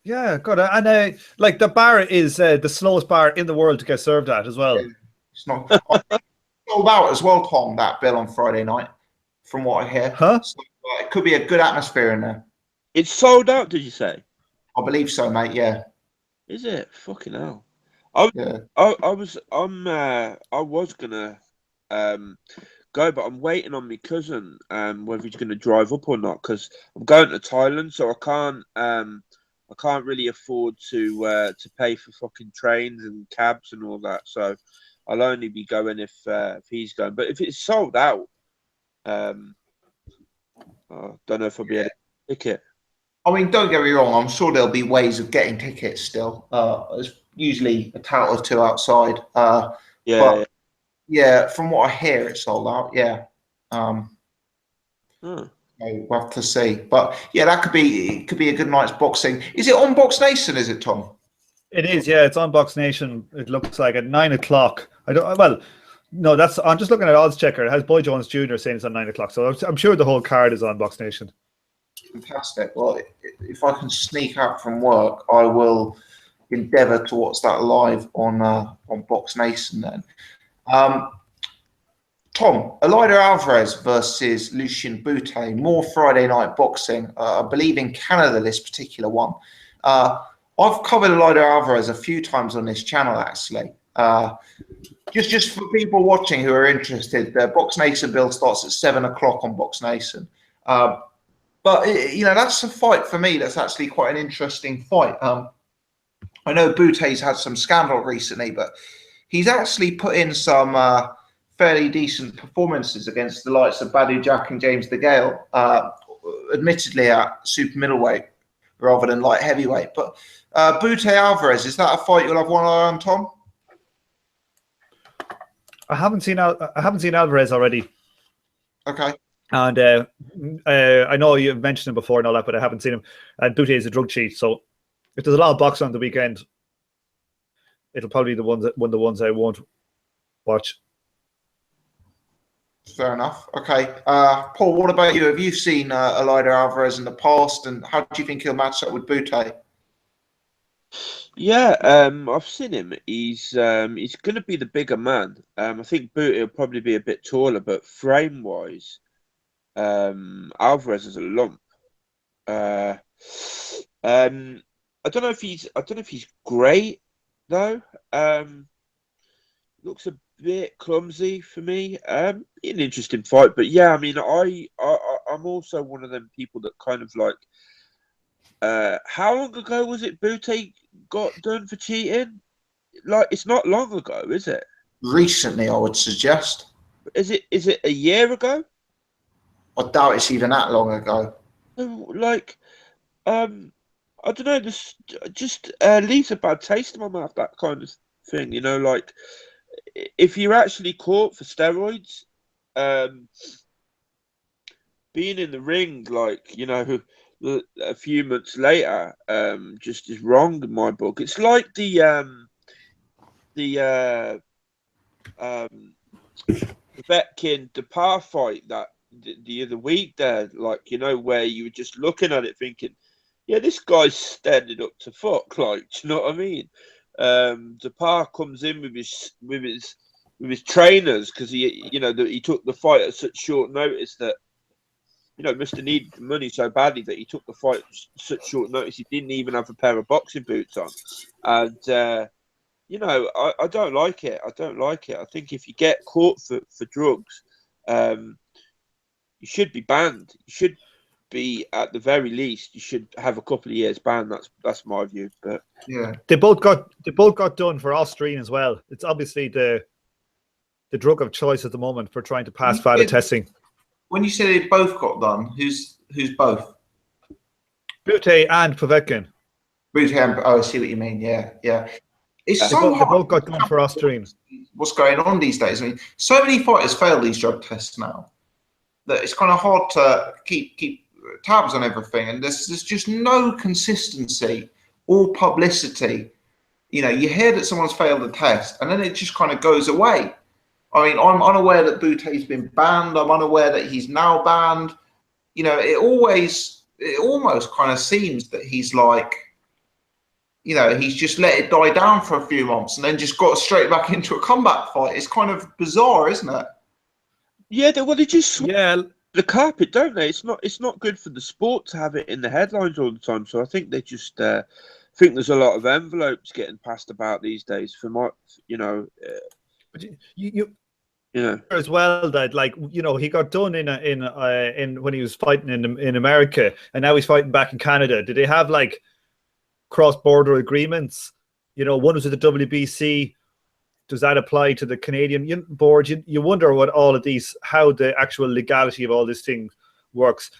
Yeah, God, and like the bar is the slowest bar in the world to get served at as well. Yeah, it's not. I think it's sold out as well, Tom. That bill on Friday night, from what I hear. Huh? So, it could be a good atmosphere in there. It's sold out, did you say? I believe so, mate. Yeah. Is it? Fucking hell. Yeah. I was gonna go, but I'm waiting on my cousin whether he's gonna drive up or not, because I'm going to Thailand, so I can't really afford to pay for fucking trains and cabs and all that. So I'll only be going if he's going. But if it's sold out, I don't know if I'll be able to ticket. I mean, don't get me wrong. I'm sure there'll be ways of getting tickets still. There's usually a tout or two outside. Yeah, from what I hear, it's sold out. Yeah. We'll have to see. But yeah, that could be a good night's boxing. Is it on Box Nation? Is it, Tom? It is. Yeah, it's on Box Nation. It looks like at 9 o'clock. I don't. Well, no, that's. I'm just looking at odds checker. It has Boy Jones Jr. saying it's on 9 o'clock. So I'm sure the whole card is on Box Nation. Fantastic. Well, if I can sneak out from work, I will endeavour to watch that live on Box Nation then. Tom, Eleider Alvarez versus Lucien Boutte, more Friday night boxing. I believe in Canada, this particular one. I've covered Eleider Alvarez a few times on this channel, actually. Just for people watching who are interested, the Box Nation build starts at 7 o'clock on Box Nation. But, that's a fight for me that's actually quite an interesting fight. I know Boutte's had some scandal recently, but he's actually put in some fairly decent performances against the likes of Badou Jack and James DeGale, admittedly at super middleweight rather than light heavyweight. But Boutte Alvarez, is that a fight you'll have one eye on, Tom? I haven't seen Alvarez already. Okay. And I know you've mentioned him before and all that, but I haven't seen him. And Boutte is a drug cheat, so if there's a lot of boxing on the weekend, it'll probably be one of the ones I won't watch. Fair enough. Okay. Paul, what about you? Have you seen Eleider Alvarez in the past, and how do you think he'll match up with Boutte? Yeah, I've seen him. He's going to be the bigger man. I think Boutte will probably be a bit taller, but frame-wise, Alvarez is a lump. I don't know if he's great though. Looks a bit clumsy for me. An interesting fight, but yeah, I mean, I'm also one of them people that kind of like. How long ago was it Boutte got done for cheating? Like, it's not long ago, is it? Recently, I would suggest. Is it a year ago? I doubt it's even that long ago. Like, I don't know. This just leaves a bad taste in my mouth. That kind of thing, like if you're actually caught for steroids, being in the ring, like a few months later, just is wrong in my book. It's like the Vetkin Depar fight that the other week there, like, where you were just looking at it thinking, yeah, this guy's standing up to fuck, like, do you know what I mean? Depar comes in with his trainers because he took the fight at such short notice that must have needed the money so badly that he took the fight at such short notice. He didn't even have a pair of boxing boots on, and I don't like it. I don't like it. I think if you get caught for drugs, you should be banned. You should be, at the very least, you should have a couple of years ban. That's my view. But yeah, they both got done for Austrian as well. It's obviously the drug of choice at the moment for trying to pass VADA testing. When you say they both got done, who's both? Boutte and Povetkin. Boutte and I see what you mean. Yeah. It's they both got done for Austrian. What's going on these days? I mean, so many fighters fail these drug tests now that it's kind of hard to keep tabs on everything, and there's just no consistency or publicity You know, you hear that someone's failed a test, and then it just kind of goes away. I mean, I'm unaware that Butte's been banned. I'm unaware that he's now banned. You know, it almost kind of seems that he's like, you know, he's just let it die down for a few months and then just got straight back into a comeback fight. It's kind of bizarre, isn't it? Yeah, they just the carpet, don't they? It's not good for the sport to have it in the headlines all the time. So I think they just think there's a lot of envelopes getting passed about these days. For my, you know, but you know as well that, like, you know, he got done in when he was fighting in America, and now he's fighting back in Canada. Did they have like cross-border agreements? You know, one was with the WBC. Does that apply to the Canadian board? You wonder what all of these, how the actual legality of all this thing works.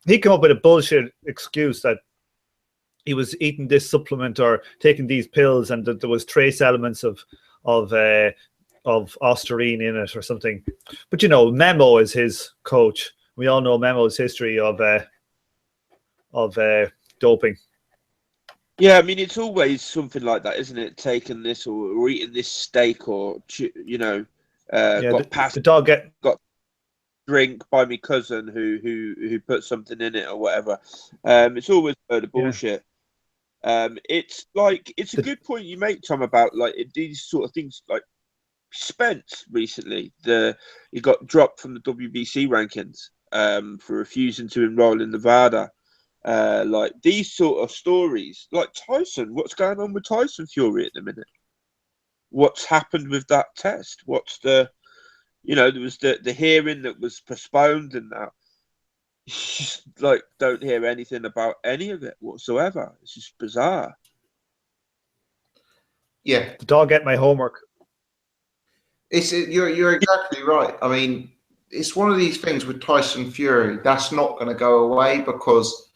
He came up with a bullshit excuse that he was eating this supplement or taking these pills, and that there was trace elements of ostarine in it or something. But you know, Memo is his coach. We all know Memo's history of doping. Yeah, I mean, it's always something like that, isn't it? Taking this or eating this steak, or, you know, the dog got drink by my cousin who put something in it or whatever. It's always a load of bullshit. It's like, it's a good point you make, Tom, about like these sort of things. Like Spence recently, he got dropped from the WBC rankings for refusing to enroll in Nevada. Like these sort of stories, like Tyson, what's going on with Tyson Fury at the minute? What's happened with that test? What's the, you know, there was the hearing that was postponed, and that just like don't hear anything about any of it whatsoever. It's just bizarre. Yeah, the dog ate my homework. You're exactly right. I mean, it's one of these things with Tyson Fury that's not going to go away because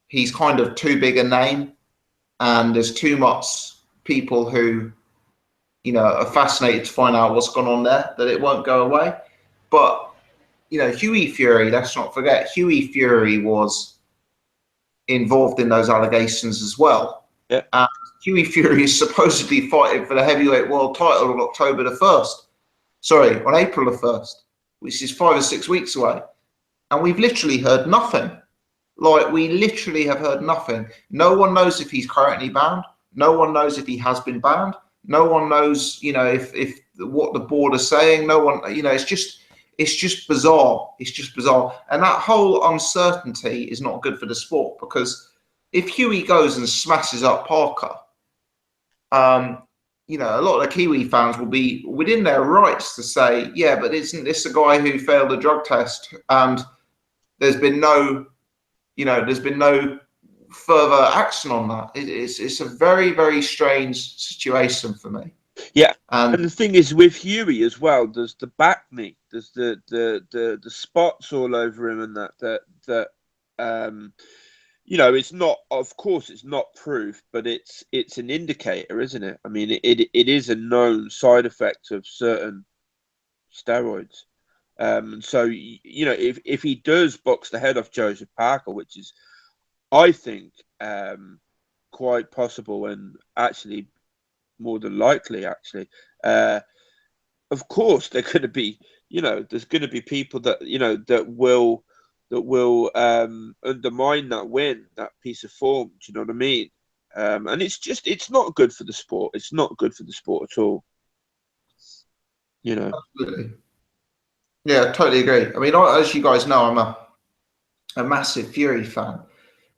he's kind of too big a name, and there's too much people who, you know, are fascinated to find out what's gone on there, that it won't go away. But, you know, Hughie Fury, let's not forget, Hughie Fury was involved in those allegations as well. Yeah. And Hughie Fury is supposedly fighting for the heavyweight world title on April the 1st, which is 5 or 6 weeks away. And we've literally heard nothing. Like, we literally have heard nothing. No one knows if he's currently banned. No one knows if he has been banned. No one knows, you know, if what the board is saying. No one, you know, it's just bizarre. It's just bizarre. And that whole uncertainty is not good for the sport, because if Hughie goes and smashes up Parker, you know, a lot of the Kiwi fans will be within their rights to say, yeah, but isn't this a guy who failed a drug test and there's been no further action on that? It's a very, very strange situation for me. Yeah, and the thing is with Hughie as well, there's the back knee, there's the spots all over him, and that you know, it's not, of course, it's not proof, but it's an indicator, isn't it? I mean, it is a known side effect of certain steroids. So, you know, if he does box the head off Joseph Parker, which is, I think, quite possible, and actually more than likely, actually, of course, they're going to be, you know, there's going to be people that, you know, that will undermine that win, that piece of form. Do you know what I mean? And it's not good for the sport. It's not good for the sport at all. You know. Absolutely. Yeah, I totally agree. I mean, as you guys know, I'm a massive Fury fan,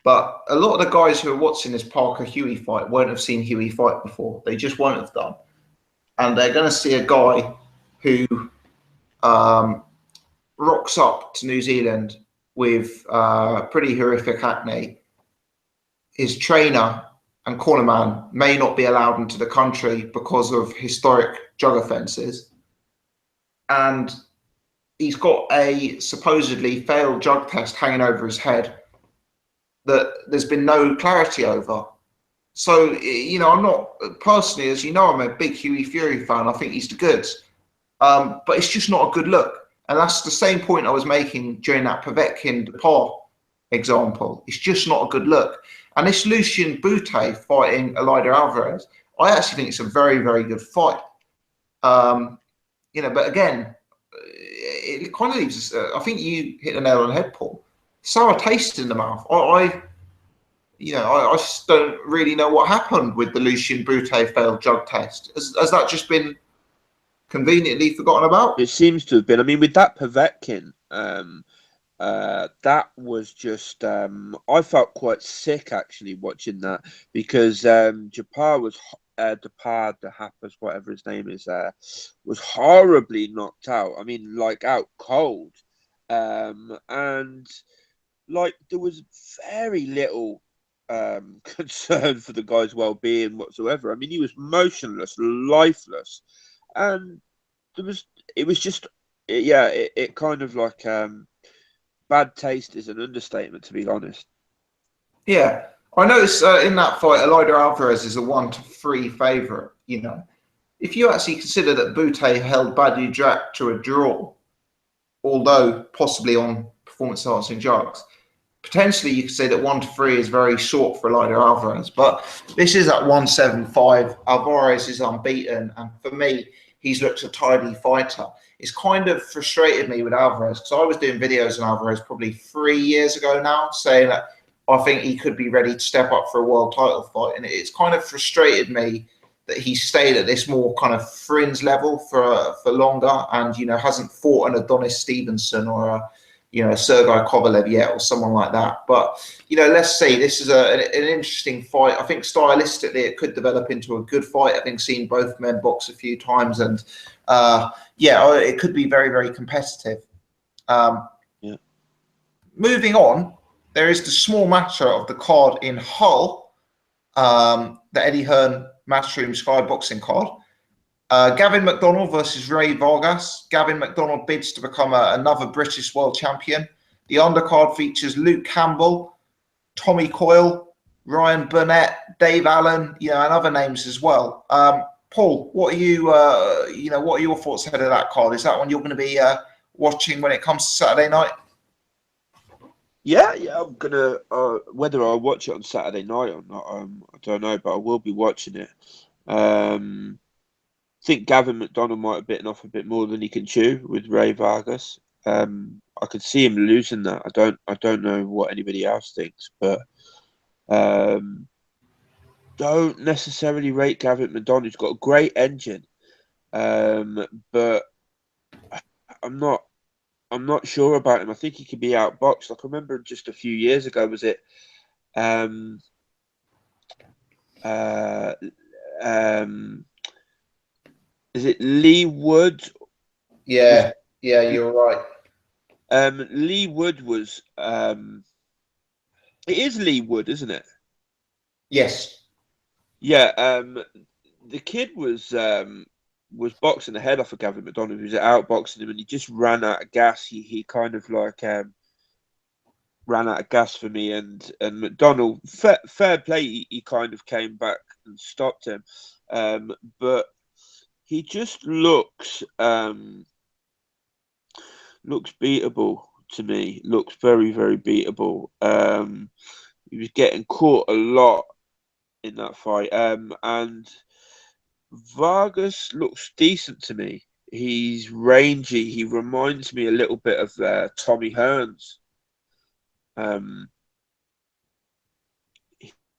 but a lot of the guys who are watching this Parker Hughie fight won't have seen Hughie fight before. They just won't have done, and they're going to see a guy who rocks up to New Zealand with pretty horrific acne. His trainer and cornerman may not be allowed into the country because of historic drug offences, and he's got a supposedly failed drug test hanging over his head that there's been no clarity over. So, you know, I'm not, personally, as you know, I'm a big Hughie Fury fan. I think he's the goods. But it's just not a good look. And that's the same point I was making during that Povetkin-Depar example. It's just not a good look. And this Lucian Bute fighting Eleider Alvarez, I actually think it's a very, very good fight. You know, but again, it kind of leaves us. I think you hit the nail on the head, Paul. Sour taste in the mouth. I just don't really know what happened with the Lucien Brute failed drug test. Has that just been conveniently forgotten about? It seems to have been. I mean, with that Povetkin, that was just. I felt quite sick actually watching that because Japar was. Depard, the Happers, whatever his name is, was horribly knocked out. I mean, like out cold. And like there was very little concern for the guy's well-being whatsoever. I mean, he was motionless, lifeless, and it kind of like bad taste is an understatement, to be honest. Yeah, I noticed in that fight, Eleider Alvarez is a 1-3 favourite. You know, if you actually consider that Bute held Badu Jack to a draw, although possibly on performance-enhancing drugs, potentially you could say that 1-3 is very short for Eleider Alvarez. But this is at 175. Alvarez is unbeaten, and for me, he's looked a tidy fighter. It's kind of frustrated me with Alvarez because I was doing videos on Alvarez probably 3 years ago now, saying that I think he could be ready to step up for a world title fight. And it's kind of frustrated me that he stayed at this more kind of fringe level for longer and, you know, hasn't fought an Adonis Stevenson or a, you know, Sergei Kovalev yet or someone like that. But, you know, let's see. This is an interesting fight. I think stylistically it could develop into a good fight. Having seen both men box a few times and, it could be very, very competitive. Moving on, there is the small matter of the card in Hull, the Eddie Hearn Matchroom Sky Boxing card. Gavin McDonnell versus Ray Vargas. Gavin McDonnell bids to become another British world champion. The undercard features Luke Campbell, Tommy Coyle, Ryan Burnett, Dave Allen, you know, and other names as well. Paul, what are what are your thoughts ahead of that card? Is that one you're going to be watching when it comes to Saturday night? Yeah, I'm gonna. Whether I'll watch it on Saturday night or not, I don't know, but I will be watching it. I think Gavin McDonnell might have bitten off a bit more than he can chew with Ray Vargas. I could see him losing that. I don't know what anybody else thinks, but don't necessarily rate Gavin McDonnell. He's got a great engine, but I'm not sure about him. I think he could be outboxed. Like I remember just a few years ago, was it is it Lee Wood? Yeah, you're right. Lee Wood was it is Lee Wood, isn't it? Yes. Yeah, the kid was boxing the head off of Gavin McDonnell. He was outboxing him, and he just ran out of gas. He kind of like ran out of gas for me. And McDonnell, fair play, he kind of came back and stopped him. But he just looks beatable to me. Looks very, very beatable. He was getting caught a lot in that fight. And Vargas looks decent to me. He's rangy. He reminds me a little bit of Tommy Hearns.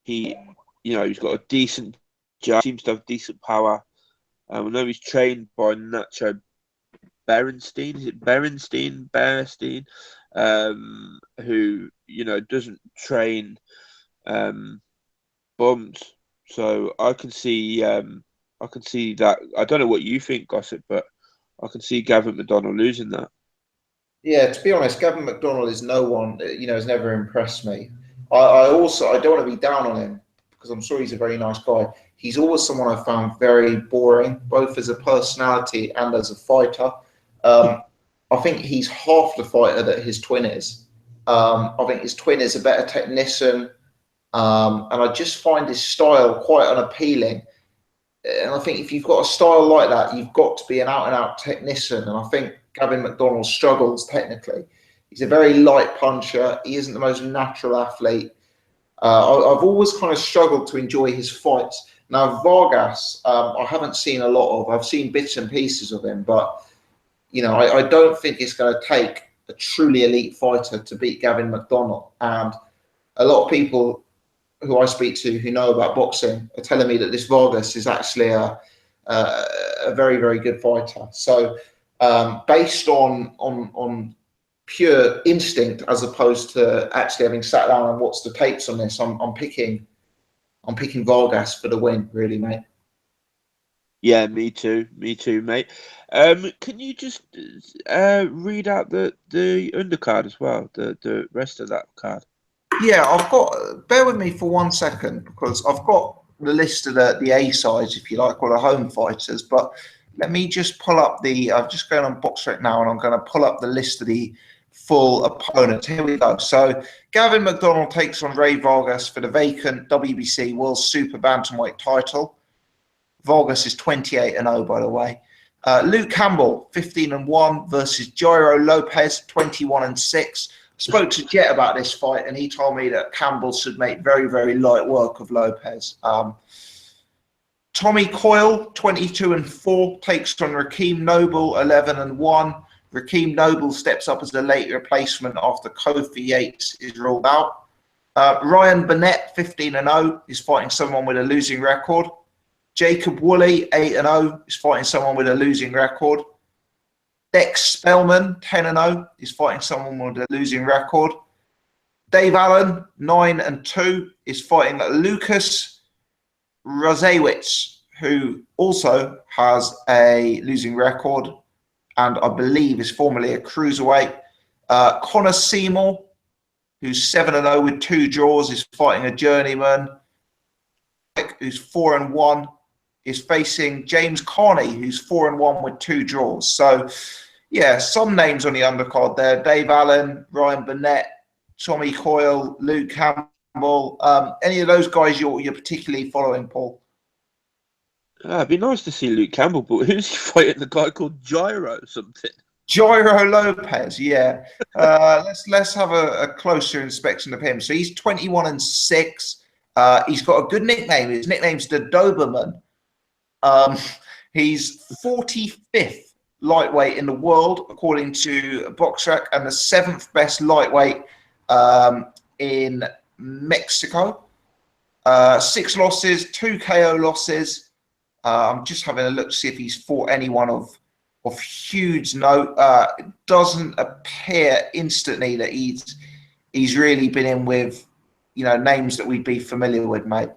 He's got a decent jab. Seems to have decent power. I know he's trained by Nacho Berenstein. Is it Berenstein? Who doesn't train bums. So I can see that. I don't know what you think, Gossip, but I can see Gavin McDonnell losing that. Yeah, to be honest, Gavin McDonnell is no one, has never impressed me. I don't want to be down on him because I'm sure he's a very nice guy. He's always someone I've found very boring, both as a personality and as a fighter. I think he's half the fighter that his twin is. I think his twin is a better technician. And I just find his style quite unappealing. And I think if you've got a style like that, you've got to be an out-and-out technician. And I think Gavin McDonnell struggles technically. He's a very light puncher. He isn't the most natural athlete. I've always kind of struggled to enjoy his fights. Now, Vargas, I haven't seen a lot of. I've seen bits and pieces of him, but, I don't think it's going to take a truly elite fighter to beat Gavin McDonnell. And a lot of people who I speak to who know about boxing are telling me that this Vargas is actually a very, very good fighter. So based on pure instinct, as opposed to actually having sat down and watched the tapes on this, I'm picking Vargas for the win, really, mate. Yeah, me too, mate. Can you just read out the undercard as well, the rest of that card? Yeah, I've got. Bear with me for 1 second, because I've got the list of the A sides, if you like, or the home fighters. But let me just pull up I'm just going on BoxRec now, and I'm going to pull up the list of the full opponents. Here we go. So Gavin McDonnell takes on Ray Vargas for the vacant WBC World Super Bantamweight title. Vargas is 28-0, by the way. Luke Campbell, 15-1 versus Jairo Lopez, 21-6. Spoke to Jet about this fight, and he told me that Campbell should make very, very light work of Lopez. Tommy Coyle, 22-4, takes on Rakeem Noble, 11-1. Rakeem Noble steps up as a late replacement after Kofi Yates is ruled out. Ryan Burnett, 15-0, is fighting someone with a losing record. Jacob Woolley, 8-0, is fighting someone with a losing record. Dex Spellman, 10-0, is fighting someone with a losing record. Dave Allen, 9-2, is fighting Lucas Razewicz, who also has a losing record and I believe is formerly a cruiserweight. Connor Seymour, who's 7-0 with 2 draws, is fighting a journeyman. Who's 4-1, is facing James Carney, who's 4-1 with 2 draws. So, yeah, some names on the undercard there: Dave Allen, Ryan Burnett, Tommy Coyle, Luke Campbell. Any of those guys you're particularly following, Paul? It'd be nice to see Luke Campbell, but who's he fighting? The guy called Jairo something? Jairo Lopez, yeah. Let's have a closer inspection of him. So he's 21-6. He's got a good nickname. His nickname's the Doberman. He's 45th lightweight in the world, according to BoxRec, and the 7th best lightweight in Mexico. 6 losses, 2 KO losses. I'm just having a look to see if he's fought anyone of huge note. It doesn't appear instantly that he's really been in with names that we'd be familiar with, mate.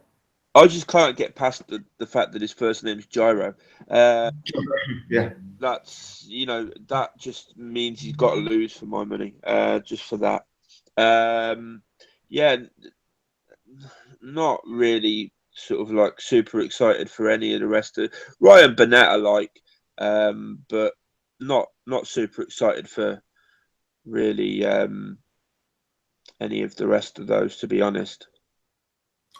I just can't get past the fact that his first name's Jairo. Yeah, that's that just means he's got to lose for my money. Just for that. Yeah, not really sort of like super excited for any of the rest of Ryan Burnett. I like, but not super excited for really any of the rest of those, to be honest.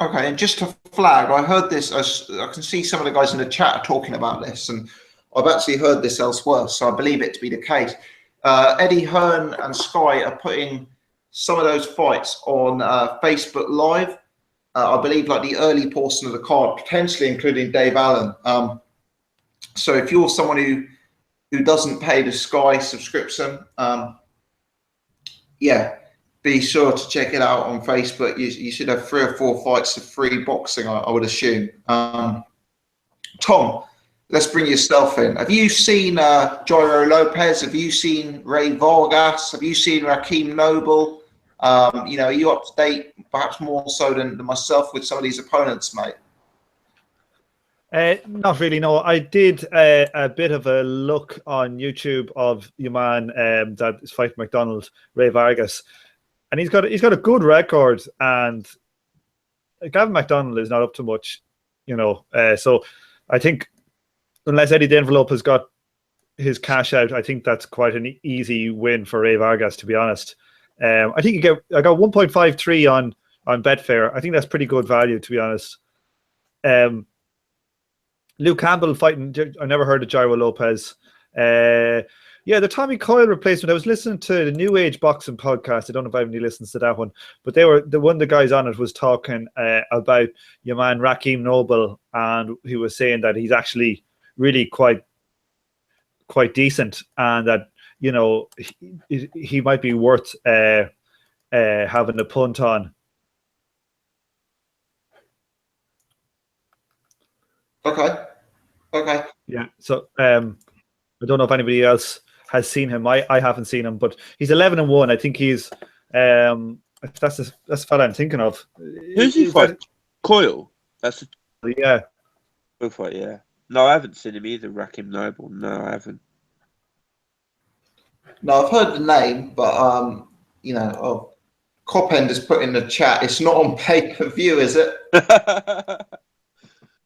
Okay, and just to flag, I heard this. I can see some of the guys in the chat are talking about this, and I've actually heard this elsewhere, so I believe it to be the case. Eddie Hearn and Sky are putting some of those fights on Facebook Live. I believe like the early portion of the card, potentially including Dave Allen. So if you're someone who doesn't pay the Sky subscription, yeah, be sure to check it out on Facebook. You should have 3 or 4 fights of free boxing, I would assume. Tom, let's bring yourself in. Have you seen Jairo Lopez? Have you seen Ray Vargas? Have you seen Rakeem Noble? Are you up to date, perhaps more so than myself, with some of these opponents, mate? Not really, no. I did a bit of a look on YouTube of your man that is fighting McDonnell, Ray Vargas, and he's got a good record, and Gavin McDonnell is not up to much, so I think unless Eddie the Envelope has got his cash out, I think that's quite an easy win for Ray Vargas, to be honest. I think I got 1.53 on Betfair. I think that's pretty good value, to be honest. Luke Campbell fighting. I never heard of Jairo Lopez. Yeah, the Tommy Coyle replacement. I was listening to the New Age Boxing podcast. I don't know if anybody listens to that one, but one of the guys on it was talking about your man Raheem Noble, and he was saying that he's actually really quite decent, and that he might be worth having a punt on. Okay. Yeah. So I don't know if anybody else has seen him. I haven't seen him, but he's 11-1. I think he's that's the fella I'm thinking of. Who's he fighting? Coyle. That's yeah. Good fight. Yeah. No, I haven't seen him either. Raheem Noble. No, I haven't. No, I've heard the name, but Copend has put in the chat. It's not on pay-per-view, is it?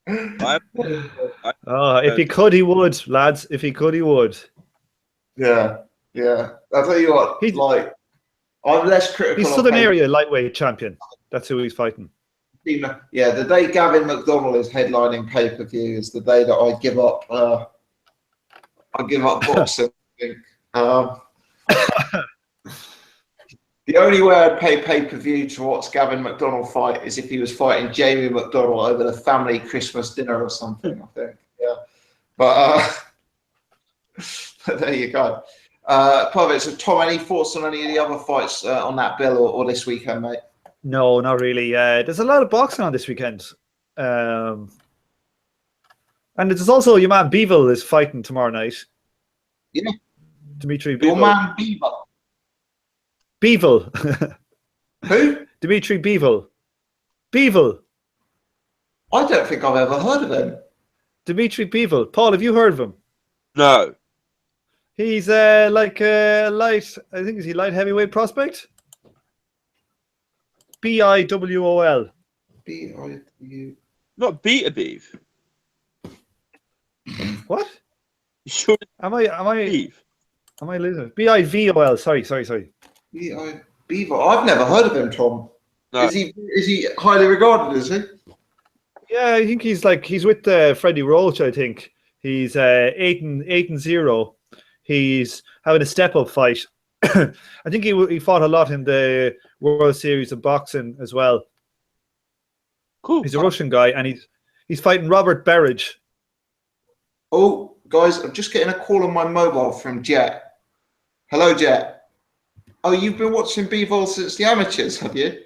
If he could, he would, lads. If he could, he would. Yeah. I'll tell you what. I'm less critical. He's Southern Area lightweight champion. That's who he's fighting. Yeah, the day Gavin McDonnell is headlining pay-per-view is the day that I give up. I give up boxing. I think. The only way I'd pay pay-per-view to watch Gavin McDonnell fight is if he was fighting Jamie McDonnell over the family Christmas dinner or something, I think. Yeah. But there you go. Perfect. So, Tom, any thoughts on any of the other fights on that bill or this weekend, mate? No, not really. There's a lot of boxing on this weekend. And there's also your man Beville is fighting tomorrow night. Yeah. Dimitri Beville. Your man Beville. Beville. Who? Dimitri Beville. Beville. I don't think I've ever heard of him. Dimitri Beville. Paul, have you heard of him? No. He's like a light, I think, is he light heavyweight prospect? BIWOL. BIW. Not Beta Beef. What? You sure? Am I Beef? Am I losing? BIVOL. Sorry. Beaver. I've never heard of him, Tom. No. Is he highly regarded, is he? Yeah, I think he's with Freddie Roach, I think. He's 8-0. He's having a step-up fight. I think he fought a lot in the World Series of Boxing as well. Cool. He's a Russian guy, and he's fighting Robert Berridge. Oh, guys, I'm just getting a call on my mobile from Jet. Hello, Jet. Oh, you've been watching B-Vol since the amateurs, have you?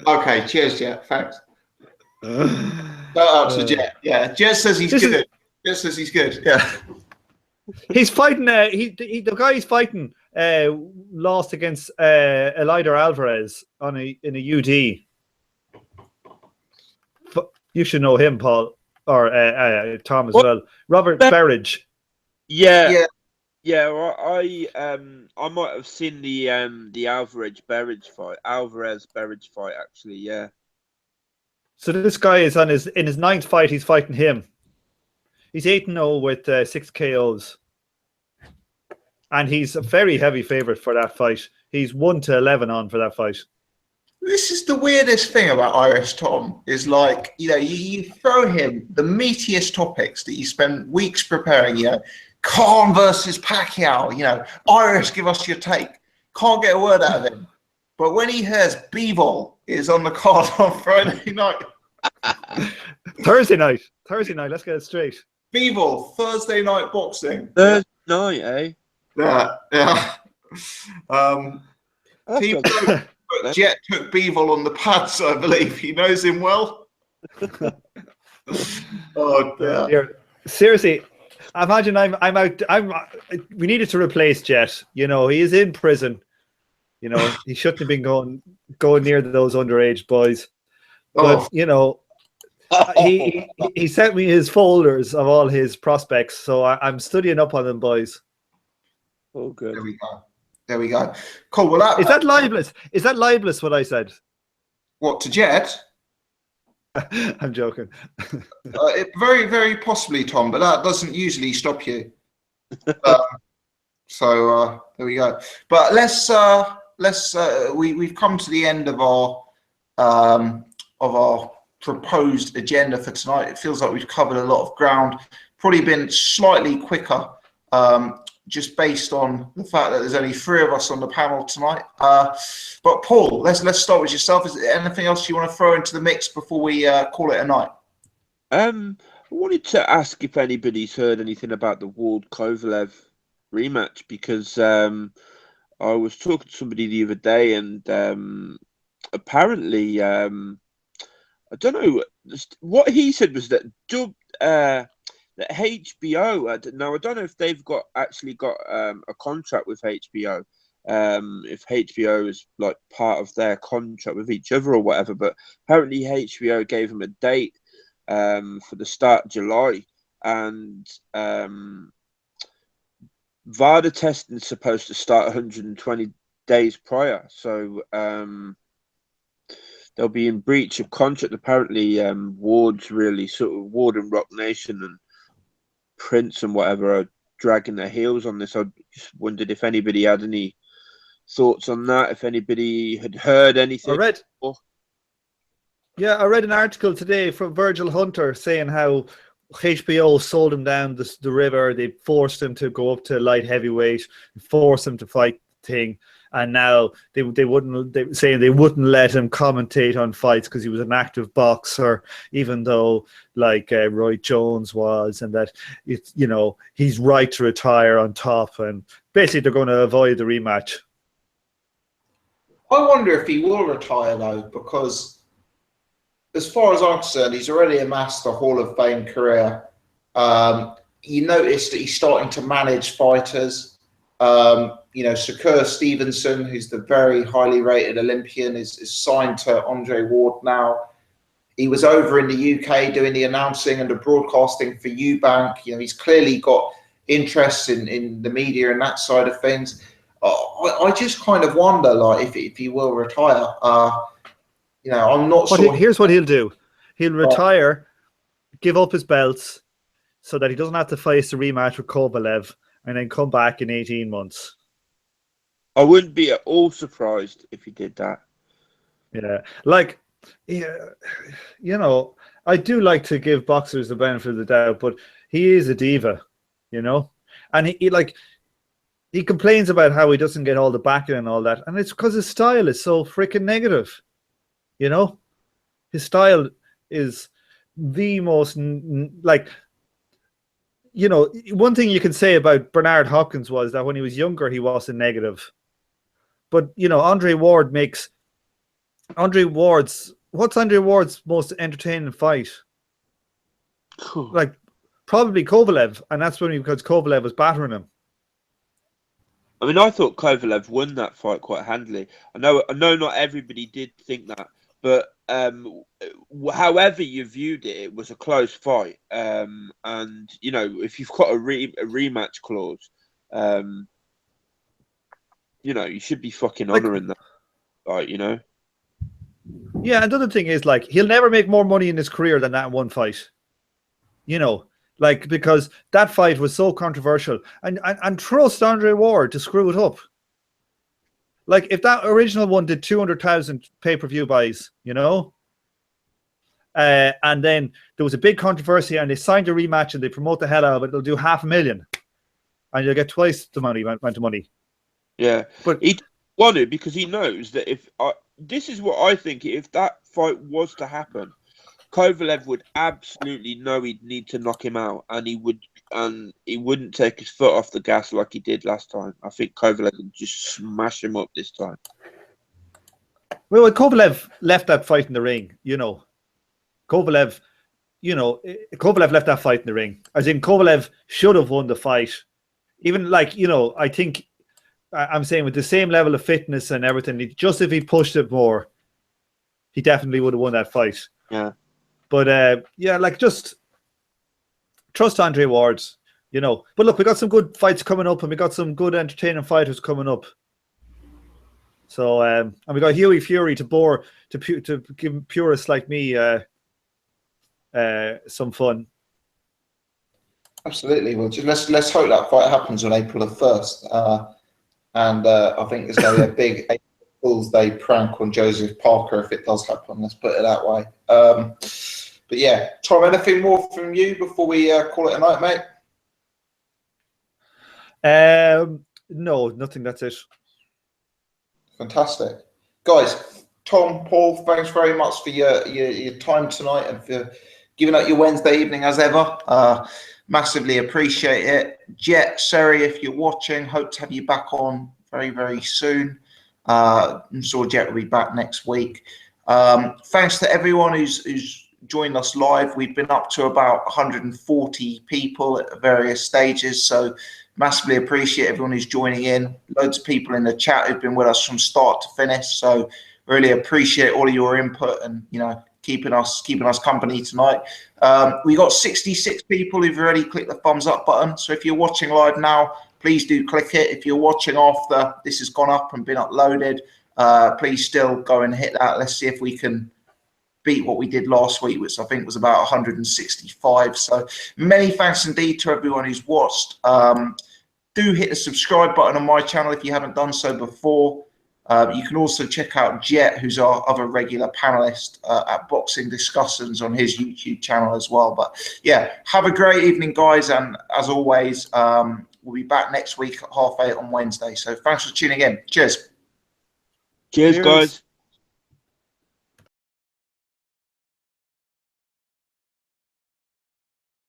Okay, cheers, Jet. Thanks. Shout out to Jet. Yeah, Jet says he's good. Jet says he's good. Yeah. He's fighting. The guy he's fighting lost against Elider Alvarez in a UD. You should know him, Paul, or Tom as well. Robert Berridge. Yeah. Well, I might have seen the Alvarez Berridge fight actually. Yeah. So this guy is in his ninth fight. He's fighting him. He's 8-0 with 6 KOs, and he's a very heavy favorite for that fight. He's 1-11 on for that fight. This is the weirdest thing about Irish Tom is you throw him the meatiest topics that you spend weeks preparing. Khan versus Pacquiao. Irish, give us your take. Can't get a word out of him. But when he hears B-Vol is on the card on Friday night. Thursday night. Let's get it straight. B-Vol, Thursday night boxing. Thursday night, eh? Yeah. Jet took B-Vol on the pads, I believe. He knows him well. Oh, dear. Seriously, imagine I'm out. We needed to replace Jet. He is in prison. He shouldn't have been going near those underage boys. But he sent me his folders of all his prospects, so I'm studying up on them, boys. Oh, good. There we go. Cool. Well, is that libelous? Is that libelous? What I said? What, to Jet? I'm joking. Very, very possibly, Tom, but that doesn't usually stop you. So there we go. But let's we've come to the end of our proposed agenda for tonight. It feels like we've covered a lot of ground, probably been slightly quicker, just based on the fact that there's only 3 of us on the panel tonight. But Paul, let's start with yourself. Is there anything else you want to throw into the mix before we call it a night? I wanted to ask if anybody's heard anything about the Ward Kovalev rematch, because I was talking to somebody the other day, and apparently, I don't know, what he said was that that HBO. Now I don't know if they've actually got a contract with HBO. If HBO is like part of their contract with each other or whatever, but apparently HBO gave them a date for the start of July, and VADA testing is supposed to start 120 days prior, so they'll be in breach of contract. Apparently, Ward's really sort of Ward and Rock Nation and Prince and whatever are dragging their heels on this. I just wondered if anybody had any thoughts on that, if anybody had heard anything. I read an article today from Virgil Hunter saying how HBO sold him down the river. They forced him to go up to light heavyweight, forced him to fight the thing, and now they wouldn't. They were saying they wouldn't let him commentate on fights because he was an active boxer, even though like Roy Jones was, and that it's he's right to retire on top, and basically they're going to avoid the rematch. I wonder if he will retire though, because as far as I'm concerned, he's already amassed a Hall of Fame career. You notice that he's starting to manage fighters. Shakur Stevenson, who's the very highly rated Olympian, is signed to Andre Ward now. He was over in the UK doing the announcing and the broadcasting for Eubank. He's clearly got interests in the media and that side of things. I just kind of wonder, like, if he will retire. I'm not sure. Here's what he'll do. He'll retire, give up his belts so that he doesn't have to face a rematch with Kovalev, and then come back in 18 months. I wouldn't be at all surprised if he did that. I do like to give boxers the benefit of the doubt, but he is a diva, and he complains about how he doesn't get all the backing and all that, and it's because his style is so freaking negative. His style is the most one thing you can say about Bernard Hopkins was that when he was younger, he wasn't negative. But, Andre Ward's most entertaining fight? Cool. Probably Kovalev, and that's because Kovalev was battering him. I mean, I thought Kovalev won that fight quite handily. I know not everybody did think that, but however you viewed it, it was a close fight. And if you've got a rematch clause, you should be fucking honouring that, Yeah, another thing is he'll never make more money in his career than that one fight. Because that fight was so controversial, and trust Andre Ward to screw it up. If that original one did 200,000 pay-per-view buys, and then there was a big controversy and they signed a rematch and they promote the hell out of it, they'll do 500,000 and you'll get twice the amount of money. Yeah, but he wanted, because he knows that this is what I think, if that fight was to happen, Kovalev would absolutely know he'd need to knock him out, and he wouldn't take his foot off the gas like he did last time. I think Kovalev would just smash him up this time. Well, when Kovalev left that fight in the ring, Kovalev left that fight in the ring. As in, Kovalev should have won the fight. Even I think I'm saying with the same level of fitness and everything, just if he pushed it more, he definitely would have won that fight. Yeah. But just trust Andre Ward, But look, we got some good fights coming up, and we some good entertaining fighters coming up. So and we got Hughie Fury to give purists like me some fun. Absolutely. Well, let's hope that fight happens on April the 1st, and I think there's going to be a big Fool's Day prank on Joseph Parker if it does happen. Let's put it that way. But yeah, Tom, anything more from you before we call it a night, mate? No, nothing. That's it. Fantastic, guys. Tom, Paul, thanks very much for your time tonight and for giving up your Wednesday evening as ever. Massively appreciate it. Jet, Seri, if you're watching, hope to have you back on very, very soon. I'm sure Jet will be back next week. Thanks to everyone who's joined us live. We've been up to about 140 people at various stages, so massively appreciate everyone who's joining in. Loads of people in the chat who've been with us from start to finish, so really appreciate all of your input and keeping us company tonight. We got 66 people who've already clicked the thumbs up button, so if you're watching live now, please do click it. If you're watching after this has gone up and been uploaded, please still go and hit that. Let's see if we can beat what we did last week, which I think was about 165. So many thanks indeed to everyone who's watched. Do hit the subscribe button on my channel if you haven't done so before. You can also check out Jet, who's our other regular panelist at Boxing Discussions on his YouTube channel as well. But yeah, have a great evening, guys. And as always, we'll be back next week at 8:30 on Wednesday. So thanks for tuning in. Cheers. Cheers, guys.